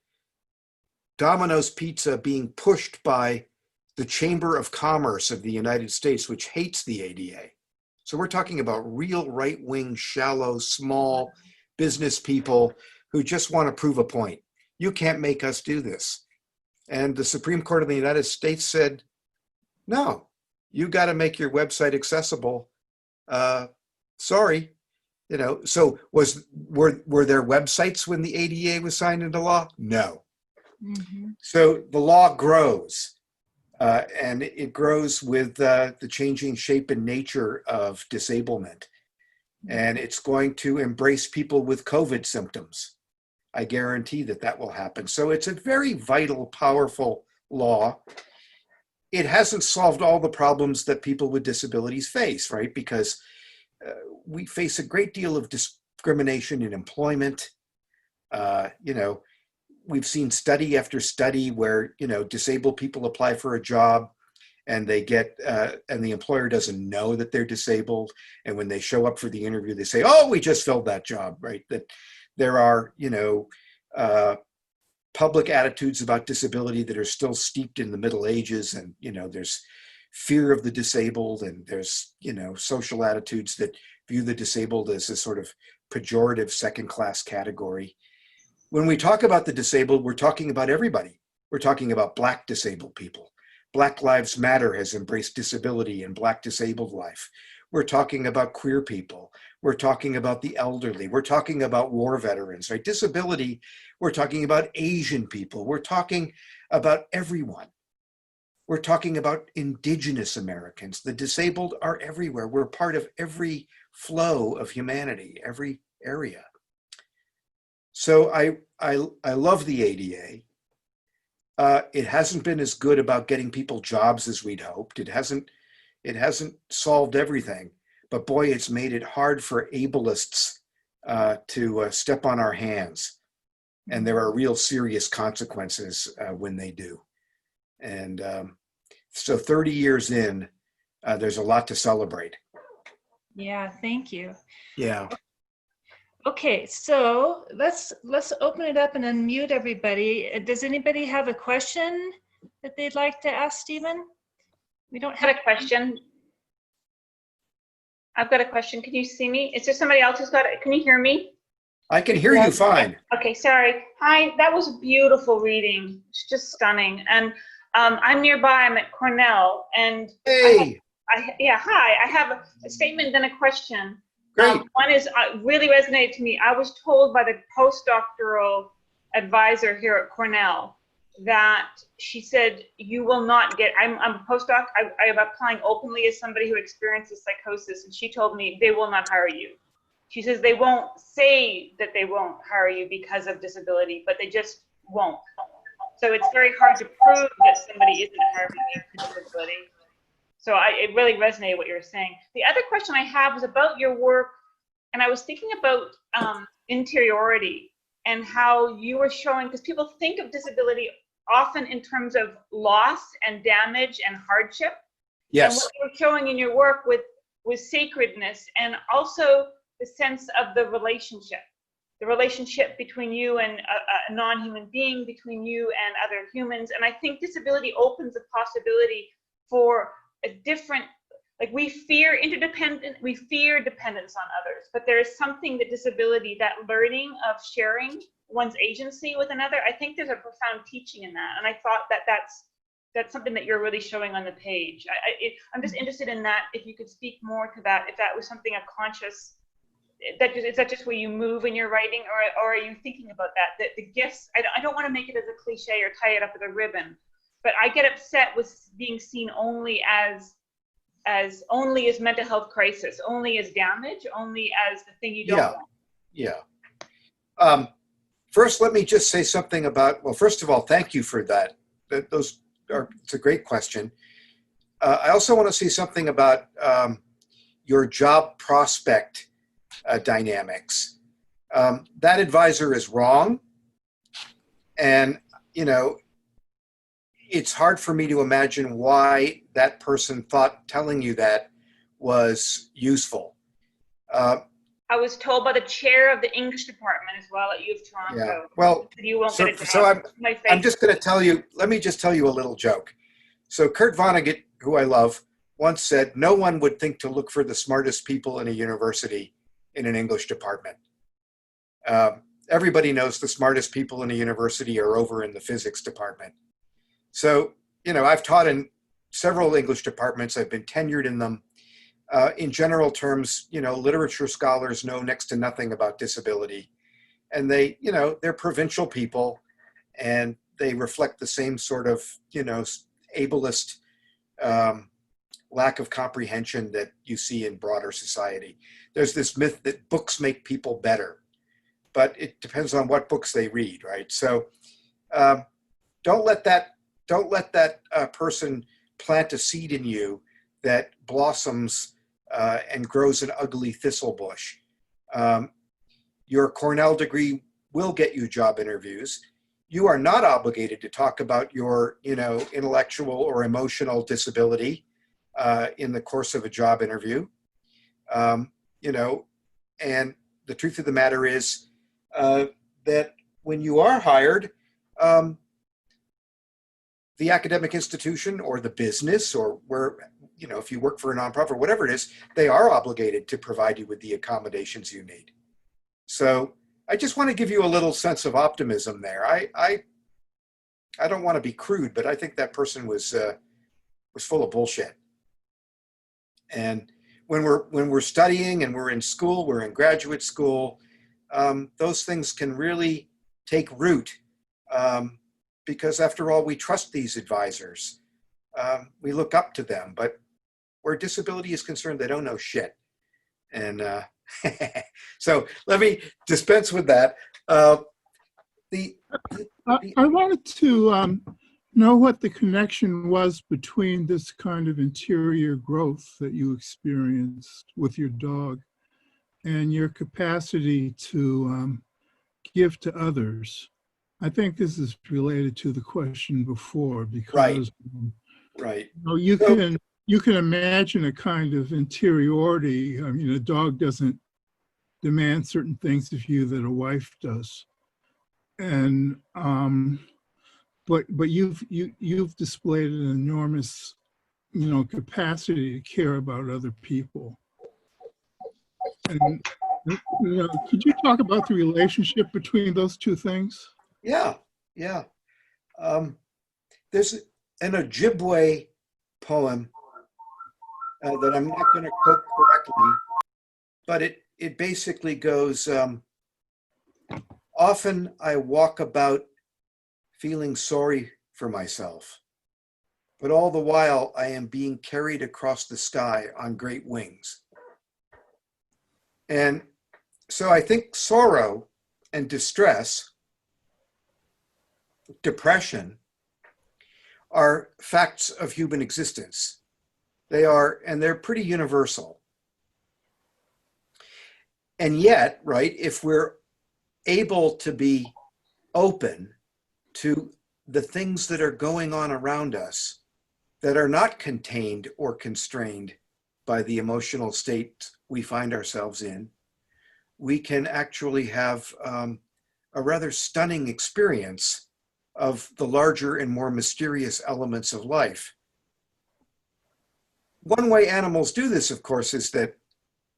Domino's Pizza being pushed by the Chamber of Commerce of the United States, which hates the ADA. So we're talking about real right-wing, shallow, small business people who just want to prove a point. You can't make us do this. And the Supreme Court of the United States said, no, you got to make your website accessible. Sorry. So were there websites when the ADA was signed into law? No. So the law grows. And it grows with the changing shape and nature of disablement. And it's going to embrace people with COVID symptoms. I guarantee that will happen. So it's a very vital, powerful law. It hasn't solved all the problems that people with disabilities face, right? Because we face a great deal of discrimination in employment. We've seen study after study where, disabled people apply for a job and they get, and the employer doesn't know that they're disabled. And when they show up for the interview, they say, oh, we just filled that job, right? That there are, public attitudes about disability that are still steeped in the Middle Ages. And, there's fear of the disabled and there's, social attitudes that view the disabled as a sort of pejorative second-class category. When we talk about the disabled, we're talking about everybody. We're talking about Black disabled people. Black Lives Matter has embraced disability and Black disabled life. We're talking about queer people. We're talking about the elderly. We're talking about war veterans, right? Disability, we're talking about Asian people. We're talking about everyone. We're talking about Indigenous Americans. The disabled are everywhere. We're part of every flow of humanity, every area. So I love the ADA. It hasn't been as good about getting people jobs as we'd hoped. It hasn't solved everything, but boy, it's made it hard for ableists to step on our hands. And there are real serious consequences when they do. And so 30 years in, there's a lot to celebrate. Yeah, thank you. Yeah. Okay, so let's open it up and unmute everybody. Does anybody have a question that they'd like to ask Stephen? We don't have a question. I've got a question. Can you see me? Is there somebody else who's got it? Can you hear me? I can hear you fine. Okay, sorry. Hi, that was beautiful reading. It's just stunning. And I'm nearby. I'm at Cornell. And hey. Hi. I have a statement and a question. Great. One is really resonated to me. I was told by the postdoctoral advisor here at Cornell that she said, you will not get, I'm a postdoc, I am applying openly as somebody who experiences psychosis, and she told me they will not hire you. She says they won't say that they won't hire you because of disability, but they just won't. So it's very hard to prove that somebody isn't hiring you for disability. So it really resonated what you were saying. The other question I have was about your work, and I was thinking about interiority and how you were showing, because people think of disability often in terms of loss and damage and hardship. Yes. And what you were showing in your work with sacredness, and also the sense of the relationship between you and a non-human being, between you and other humans. And I think disability opens a possibility for a different, like we fear dependence on others, but there is something that disability, that learning of sharing one's agency with another, I think there's a profound teaching in that. And I thought that that's something that you're really showing on the page. I'm just interested in that, if you could speak more to that, if that was something a conscious, is that just where you move in your writing, or are you thinking about that the gifts, I don't want to make it as a cliche or tie it up with a ribbon, but I get upset with being seen only as mental health crisis, only as damage, only as the thing you don't want. Yeah. First, let me just say something about, well, first of all, thank you for that. It's a great question. I also want to say something about your job prospect dynamics. That advisor is wrong. And, it's hard for me to imagine why that person thought telling you that was useful. I was told by the chair of the English department as well at U of Toronto. Yeah. Well, you won't get a job. I'm just going to tell you, let me just tell you a little joke. So Kurt Vonnegut, who I love, once said, no one would think to look for the smartest people in a university in an English department. Everybody knows the smartest people in a university are over in the physics department. So, I've taught in several English departments. I've been tenured in them. In general terms, literature scholars know next to nothing about disability. And they're provincial people, and they reflect the same sort of, ableist lack of comprehension that you see in broader society. There's this myth that books make people better, but it depends on what books they read, right? So don't let that person plant a seed in you that blossoms and grows an ugly thistle bush. Your Cornell degree will get you job interviews. You are not obligated to talk about your, intellectual or emotional disability in the course of a job interview. And the truth of the matter is that when you are hired, the academic institution or the business, or where, if you work for a nonprofit or whatever it is, they are obligated to provide you with the accommodations you need. So I just want to give you a little sense of optimism there. I don't want to be crude, but I think that person was full of bullshit. And when we're studying and we're in school, we're in graduate school, those things can really take root. Because after all, we trust these advisors. We look up to them, but where disability is concerned, they don't know shit. And so let me dispense with that. I wanted to know what the connection was between this kind of interior growth that you experienced with your dog and your capacity to give to others. I think this is related to the question before, because right. You can imagine a kind of interiority. I mean, a dog doesn't demand certain things of you that a wife does, and but you've displayed an enormous, capacity to care about other people. And could you talk about the relationship between those two things? Yeah. There's an Ojibwe poem that I'm not going to quote correctly, but it basically goes, often I walk about feeling sorry for myself. But all the while, I am being carried across the sky on great wings. And so I think sorrow and distress, depression, are facts of human existence. They are, and they're pretty universal. And yet, right, if we're able to be open to the things that are going on around us that are not contained or constrained by the emotional state we find ourselves in, we can actually have a rather stunning experience of the larger and more mysterious elements of life. One way animals do this, of course, is that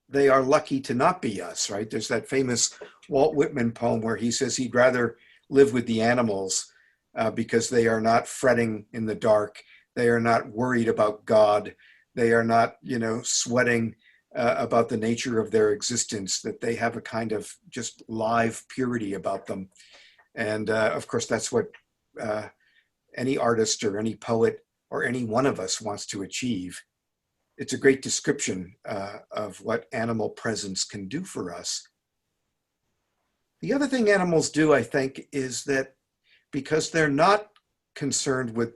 they are lucky to not be us, right? There's that famous Walt Whitman poem where he says he'd rather live with the animals because they are not fretting in the dark. They are not worried about God. They are not, sweating about the nature of their existence, that they have a kind of just live purity about them. And of course, that's what any artist or any poet or any one of us wants to achieve. It's a great description of what animal presence can do for us. The other thing animals do, I think, is that because they're not concerned with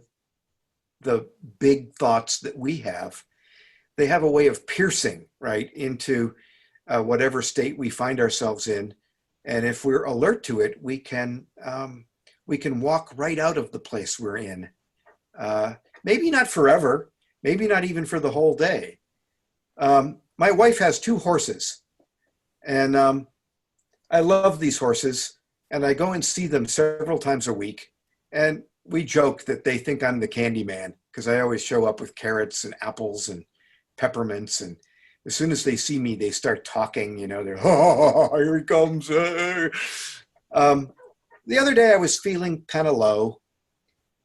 the big thoughts that we have, they have a way of piercing, right, into whatever state we find ourselves in. And if we're alert to it, we can walk right out of the place we're in. Maybe not forever, maybe not even for the whole day. My wife has 2 horses, and I love these horses, and I go and see them several times a week. And we joke that they think I'm the candy man because I always show up with carrots and apples and peppermints. And as soon as they see me, they start talking, they're, oh, here he comes. The other day I was feeling kind of low,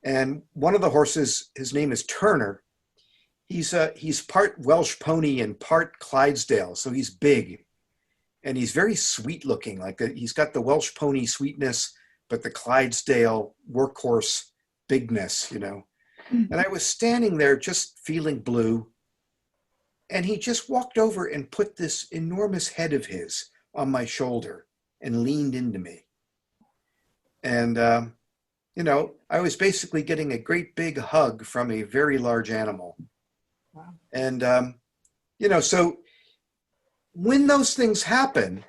and one of the horses, his name is Turner. He's part Welsh pony and part Clydesdale. So he's big and he's very sweet looking. He's got the Welsh pony sweetness, but the Clydesdale workhorse bigness, And I was standing there just feeling blue. And he just walked over and put this enormous head of his on my shoulder and leaned into me. And, I was basically getting a great big hug from a very large animal. Wow. And, so when those things happen,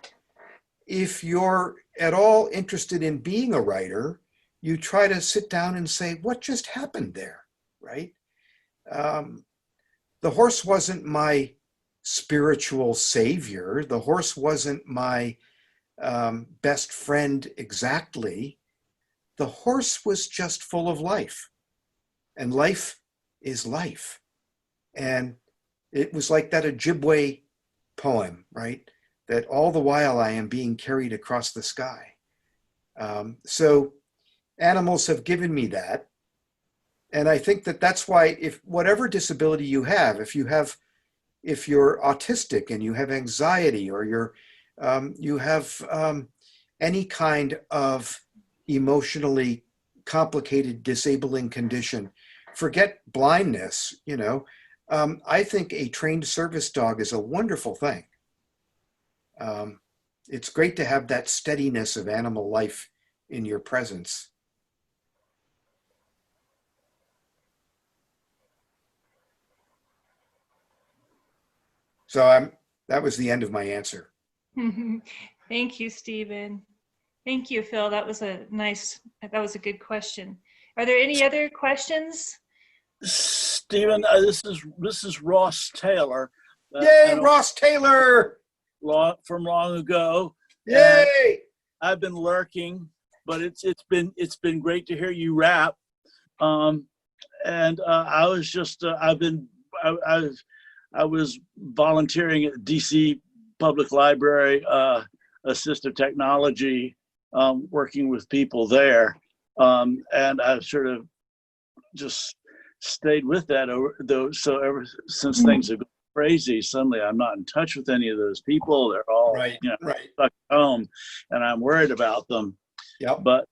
if you're at all interested in being a writer, you try to sit down and say, what just happened there, right? The horse wasn't my spiritual savior. The horse wasn't my best friend exactly. The horse was just full of life, and life is life. And it was like that Ojibwe poem, right? That all the while I am being carried across the sky. So animals have given me that. And I think that that's why, if whatever disability you have, if you're autistic and you have anxiety, or you have any kind of emotionally complicated, disabling condition, forget blindness, I think a trained service dog is a wonderful thing. It's great to have that steadiness of animal life in your presence. So that was the end of my answer. Thank you, Stephen. Thank you, Phil. That was a good question. Are there any other questions? Stephen, this is Ross Taylor. Yay, Ross Taylor! From long ago. Yay! I've been lurking, but it's been great to hear you rap. I was just I was volunteering at DC Public Library, assistive technology, working with people there, and I've sort of just stayed with that so ever since things have gone crazy. Suddenly I'm not in touch with any of those people. They're all stuck at home, and I'm worried about them. Yep. But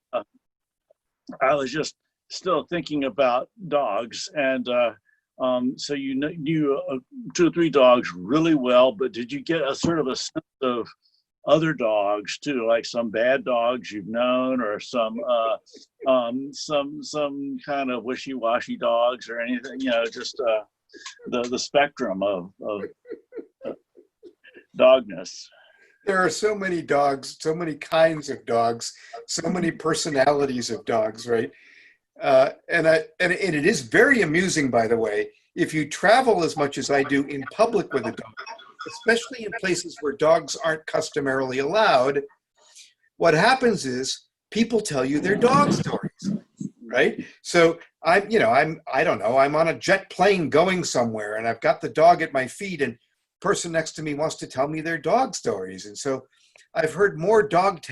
I was just still thinking about dogs, and so you knew 2 or 3 dogs really well, but did you get a sort of a sense of other dogs too, like some bad dogs you've known, or some kind of wishy-washy dogs, or anything? You know, just the spectrum of dogness. There are so many dogs, so many kinds of dogs, so many personalities of dogs, right? And it is very amusing, by the way, if you travel as much as I do in public with a dog, especially in places where dogs aren't customarily allowed. What happens is people tell you their dog stories, right? So I don't know, I'm on a jet plane going somewhere, and I've got the dog at my feet, and the person next to me wants to tell me their dog stories, and so I've heard more dog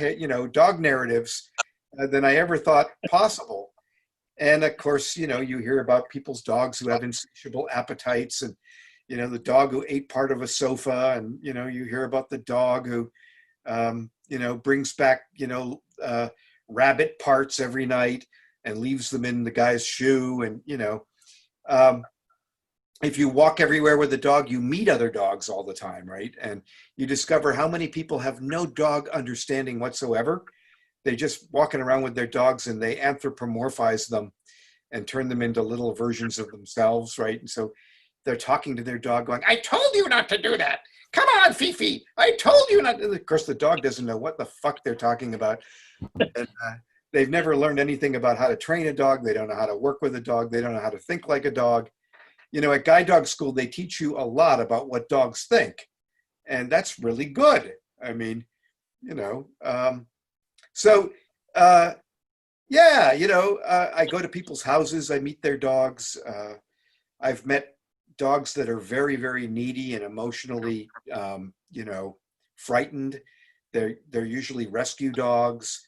narratives than I ever thought possible. And of course, you hear about people's dogs who have insatiable appetites, and the dog who ate part of a sofa, and you hear about the dog who brings back rabbit parts every night and leaves them in the guy's shoe. And if you walk everywhere with a dog, you meet other dogs all the time, right? And you discover how many people have no dog understanding whatsoever. They just walking around with their dogs, and they anthropomorphize them and turn them into little versions of themselves, right? And so they're talking to their dog going, "I told you not to do that. Come on, Fifi. I told you not to." Of course, the dog doesn't know what the fuck they're talking about. And, they've never learned anything about how to train a dog. They don't know how to work with a dog. They don't know how to think like a dog. At guide dog school, they teach you a lot about what dogs think. And that's really good. I mean, I go to people's houses. I meet their dogs. I've met dogs that are very, very needy and emotionally, frightened. They're usually rescue dogs.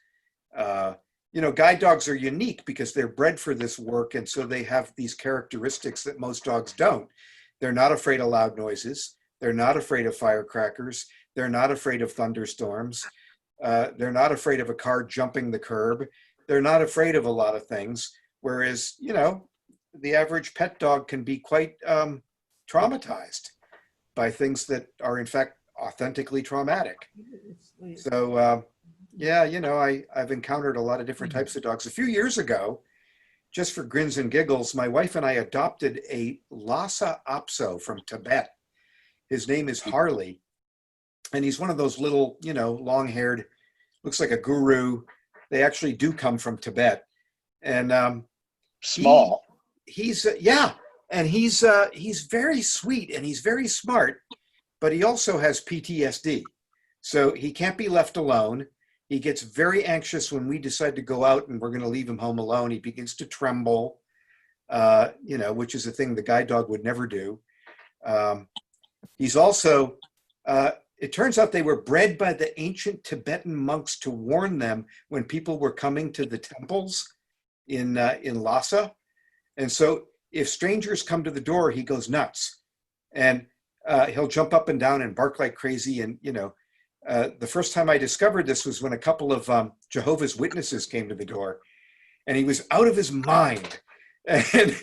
Guide dogs are unique because they're bred for this work, and so they have these characteristics that most dogs don't. They're not afraid of loud noises. They're not afraid of firecrackers. They're not afraid of thunderstorms. They're not afraid of a car jumping the curb. They're not afraid of a lot of things, whereas, the average pet dog can be quite traumatized by things that are in fact authentically traumatic. So I've encountered a lot of different types of dogs. A few years ago, just for grins and giggles, my wife and I adopted a Lhasa Apso from Tibet. His name is Harley, and he's one of those little, long-haired, looks like a guru. They actually do come from Tibet, and small. He's very sweet, and he's very smart, but he also has PTSD. So he can't be left alone. He gets very anxious when we decide to go out and we're going to leave him home alone. He begins to tremble, which is a thing the guide dog would never do. He's also, it turns out they were bred by the ancient Tibetan monks to warn them when people were coming to the temples in Lhasa. And so if strangers come to the door, he goes nuts, and he'll jump up and down and bark like crazy. And, the first time I discovered this was when a couple of Jehovah's Witnesses came to the door, and he was out of his mind. And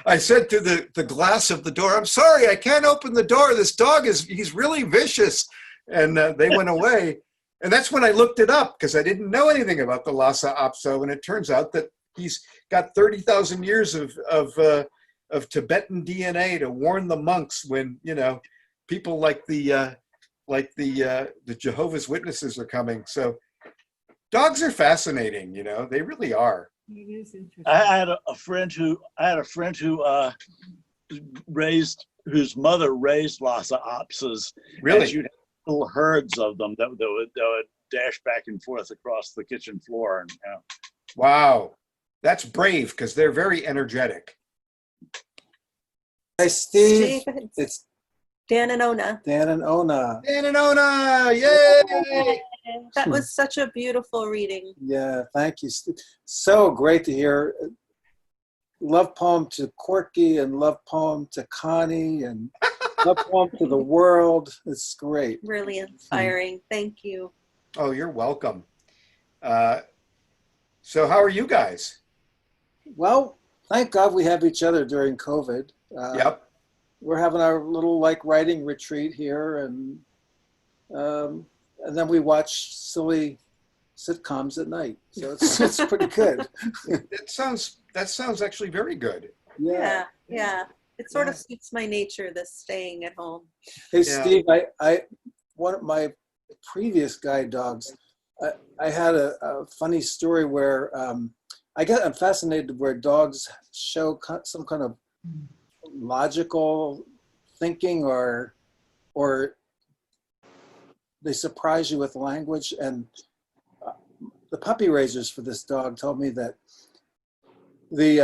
I said to the glass of the door, "I'm sorry, I can't open the door. This dog he's really vicious." And they went away. And that's when I looked it up, because I didn't know anything about the Lhasa Apso. And it turns out that he's got 30,000 years of Tibetan DNA to warn the monks when, people like the Jehovah's Witnesses are coming. So dogs are fascinating, they really are. It is interesting. I had a friend who whose mother raised Lhasa Apsos. Really? And you'd have little herds of them that would dash back and forth across the kitchen floor. And, Wow. That's brave, because they're very energetic. Hi, Steve. Steve, It's Dan and Ona. Dan and Ona. Dan and Ona, yay! That was such a beautiful reading. Yeah, thank you, Steve. So great to hear. Love poem to Corky, and love poem to Connie, and love poem to the world. It's great. Really inspiring. Thank you. Oh, you're welcome. So how are you guys? Well, thank God we have each other during COVID. Yep. We're having our little like writing retreat here, and then we watch silly sitcoms at night. So it's pretty good. That sounds actually very good. Yeah, yeah. It sort of Yeah. suits my nature, this staying at home. Hey, Yeah. Steve, I one of my previous guide dogs, I had a funny story where I'm fascinated where dogs show some kind of logical thinking or they surprise you with language. And the puppy raisers for this dog told me that they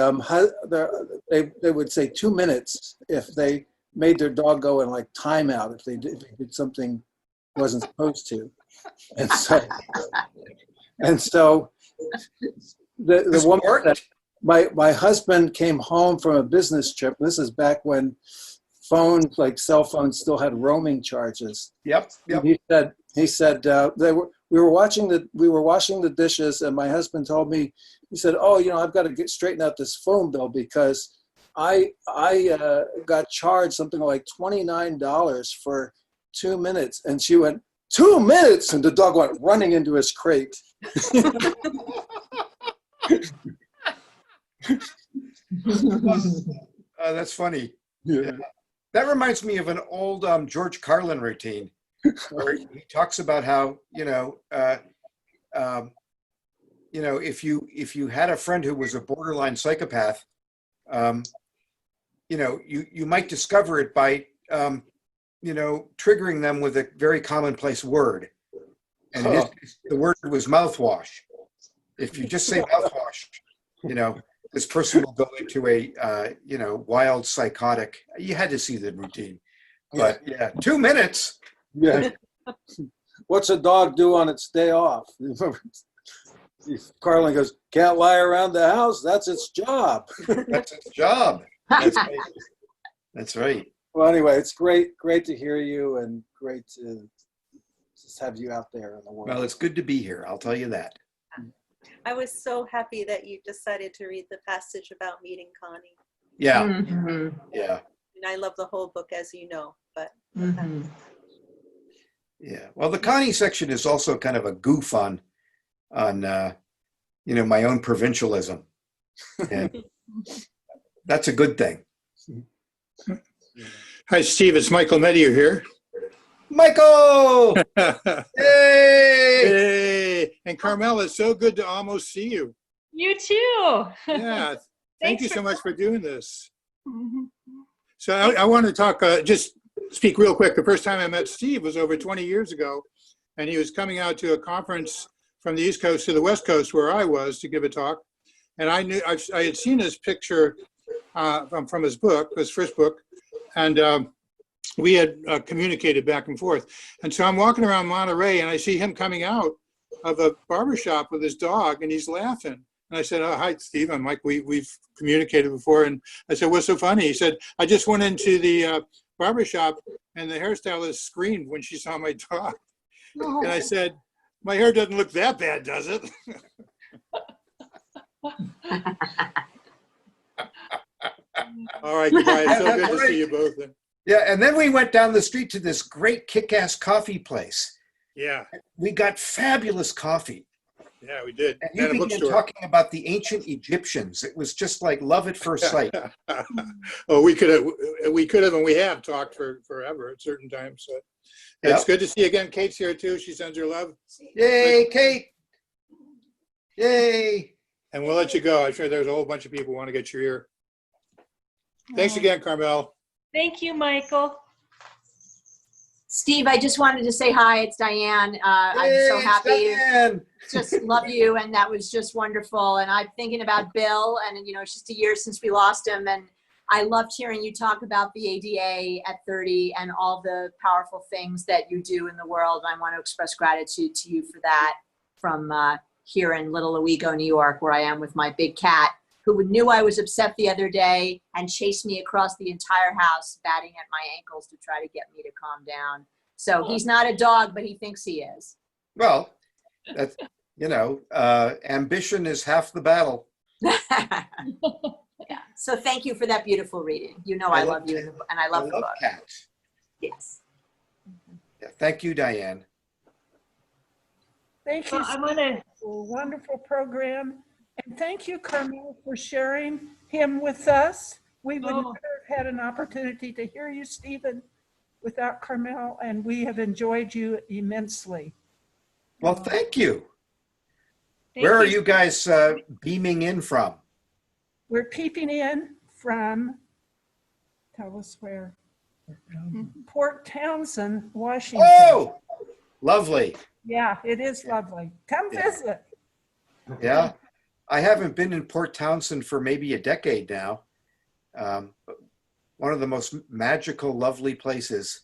would say 2 minutes if they made their dog go in like timeout if they did something wasn't supposed to, and so the woman said, my husband came home from a business trip. This is back when phones, like cell phones, still had roaming charges. Yep. He said we were washing the dishes, and my husband told me, he said, "Oh, I've got to straighten out this phone bill because I got charged something like $29 for 2 minutes." And she went, 2 minutes, and the dog went running into his crate. That's funny. Yeah. That reminds me of an old George Carlin routine where he talks about how if you had a friend who was a borderline psychopath, you might discover it by triggering them with a very commonplace word, and the word was mouthwash. If you just say mouthwash, this person will go into a wild psychotic. You had to see the routine, but yeah, 2 minutes. Yeah. What's a dog do on its day off? Carlin goes, can't lie around the house. That's its job. That's its job. That's right. That's right. Well, anyway, it's great to hear you, and great to just have you out there in the world. Well, it's good to be here. I'll tell you that. I was so happy that you decided to read the passage about meeting Connie. Yeah. Mhm. Yeah. And I love the whole book, as you know, but Mhm. Yeah. Well, the Connie section is also kind of a goof on my own provincialism, and that's a good thing. Hi, Steve. It's Michael Medier here. Michael! Hey! Hey! And Carmel, it's so good to almost see you. You too. Yeah. Thank you so much for doing this. Mhm. So I want to talk, just speak real quick. The first time I met Steve was over 20 years ago, and he was coming out to a conference from the East Coast to the West Coast where I was to give a talk. And I had seen his picture from his book, his first book, and we had communicated back and forth. And so I'm walking around Monterey, and I see him coming out of a barbershop with his dog, and he's laughing. And I said, "Oh, hi, Steve. I'm Mike. We've communicated before." And I said, "What's so funny?" He said, "I just went into the barbershop, and the hairstylist screamed when she saw my dog." And I said, "My hair doesn't look that bad, does it?" All right, goodbye. It's so good to see you both. Yeah, and then we went down the street to this great kick-ass coffee place. Yeah, We got fabulous coffee. yeah, we did. And you And a began bookstore. talking about the ancient Egyptians. It was just like love at first sight. Oh, we could have, and we have talked for forever at certain times. So it's Yep. good to see you again. Kate's here too. She sends her love, Yay, Kate! Yay! and we'll let you go. I'm sure there's a whole bunch of people who want to get your ear. Thanks again, Carmel. Thank you, Michael. Steve, I just wanted to say hi. It's Diane. I'm so Yay, happy. Diane! Just love you, and that was just wonderful. And I'm thinking about Bill, and it's just a year since we lost him, and I loved hearing you talk about the ADA at 30 and all the powerful things that you do in the world. I want to express gratitude to you for that from here in Little Owego, New York, where I am with my big cat, who knew I was upset the other day and chased me across the entire house, batting at my ankles to try to get me to calm down. So he's not a dog, but he thinks he is. Well, you know, ambition is half the battle. Yeah. So thank you for that beautiful reading. You know I love you and I love the book. cats. Yes. Yeah, thank you, Diane. Thank you Well, I so want to. much for a wonderful program. And thank you, Carmel, for sharing him with us. We would Oh. never have had an opportunity to hear you, Stephen, without Carmel, and we have enjoyed you immensely. Well, thank you. Thank Where are you guys beaming in from? We're peeping in from, tell us where, Port Townsend, Washington. Oh, lovely. Yeah, it is lovely. Come Yeah. visit. Yeah. I haven't been in Port Townsend for maybe a decade now. But one of the most magical, lovely places.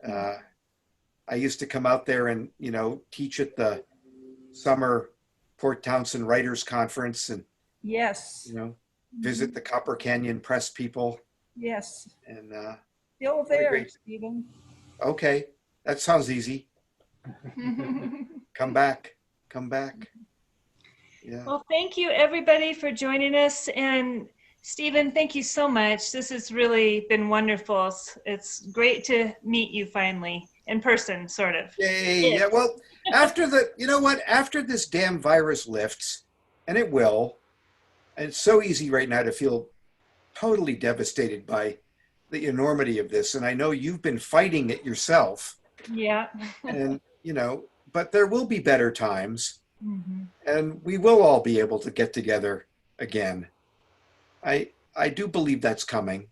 I used to come out there and, you know, teach at the summer Port Townsend Writers Conference and, Yes, you know, visit the Copper Canyon Press people. yes. And Still what a there, great- Stephen. okay, that sounds easy. Come back, come back. Yeah. Well, thank you everybody for joining us. And Stephen, thank you so much. This has really been wonderful. It's great to meet you finally in person, sort of. Yay. Yeah. Well, after the, you know what, after this damn virus lifts, and it will, and it's so easy right now to feel totally devastated by the enormity of this. And I know you've been fighting it yourself. Yeah. And, you know, but there will be better times. Mm-hmm. And we will all be able to get together again. I do believe that's coming.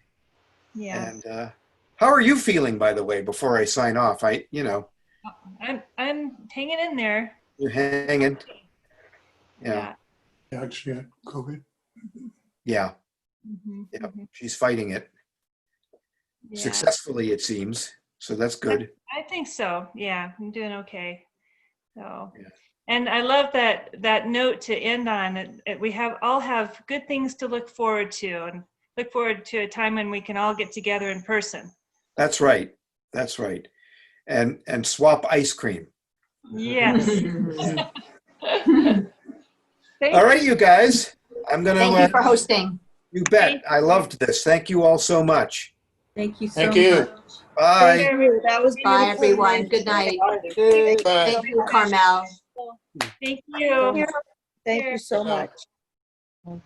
Yeah. And how are you feeling, by the way, before I sign off? You know, I'm hanging in there. you're hanging. Yeah. Yeah. Actually, had COVID. Yeah. Mm-hmm. Yeah. She's fighting it Yeah. successfully, it seems. So that's good. I think so. Yeah, I'm doing okay. So, Yeah. and I love that note to end on. We all have good things to look forward to, and look forward to a time when we can all get together in person. That's right. That's right. And swap ice cream. Yes. All right, you guys. I'm gonna. Thank you for hosting. You bet. I loved this. Thank you all so much. Thank you so Thank you. much. Bye. Thank you. That was Bye, beautiful. everyone. Good night. Good. Thank you, Carmel. Thank you. Thank you so much.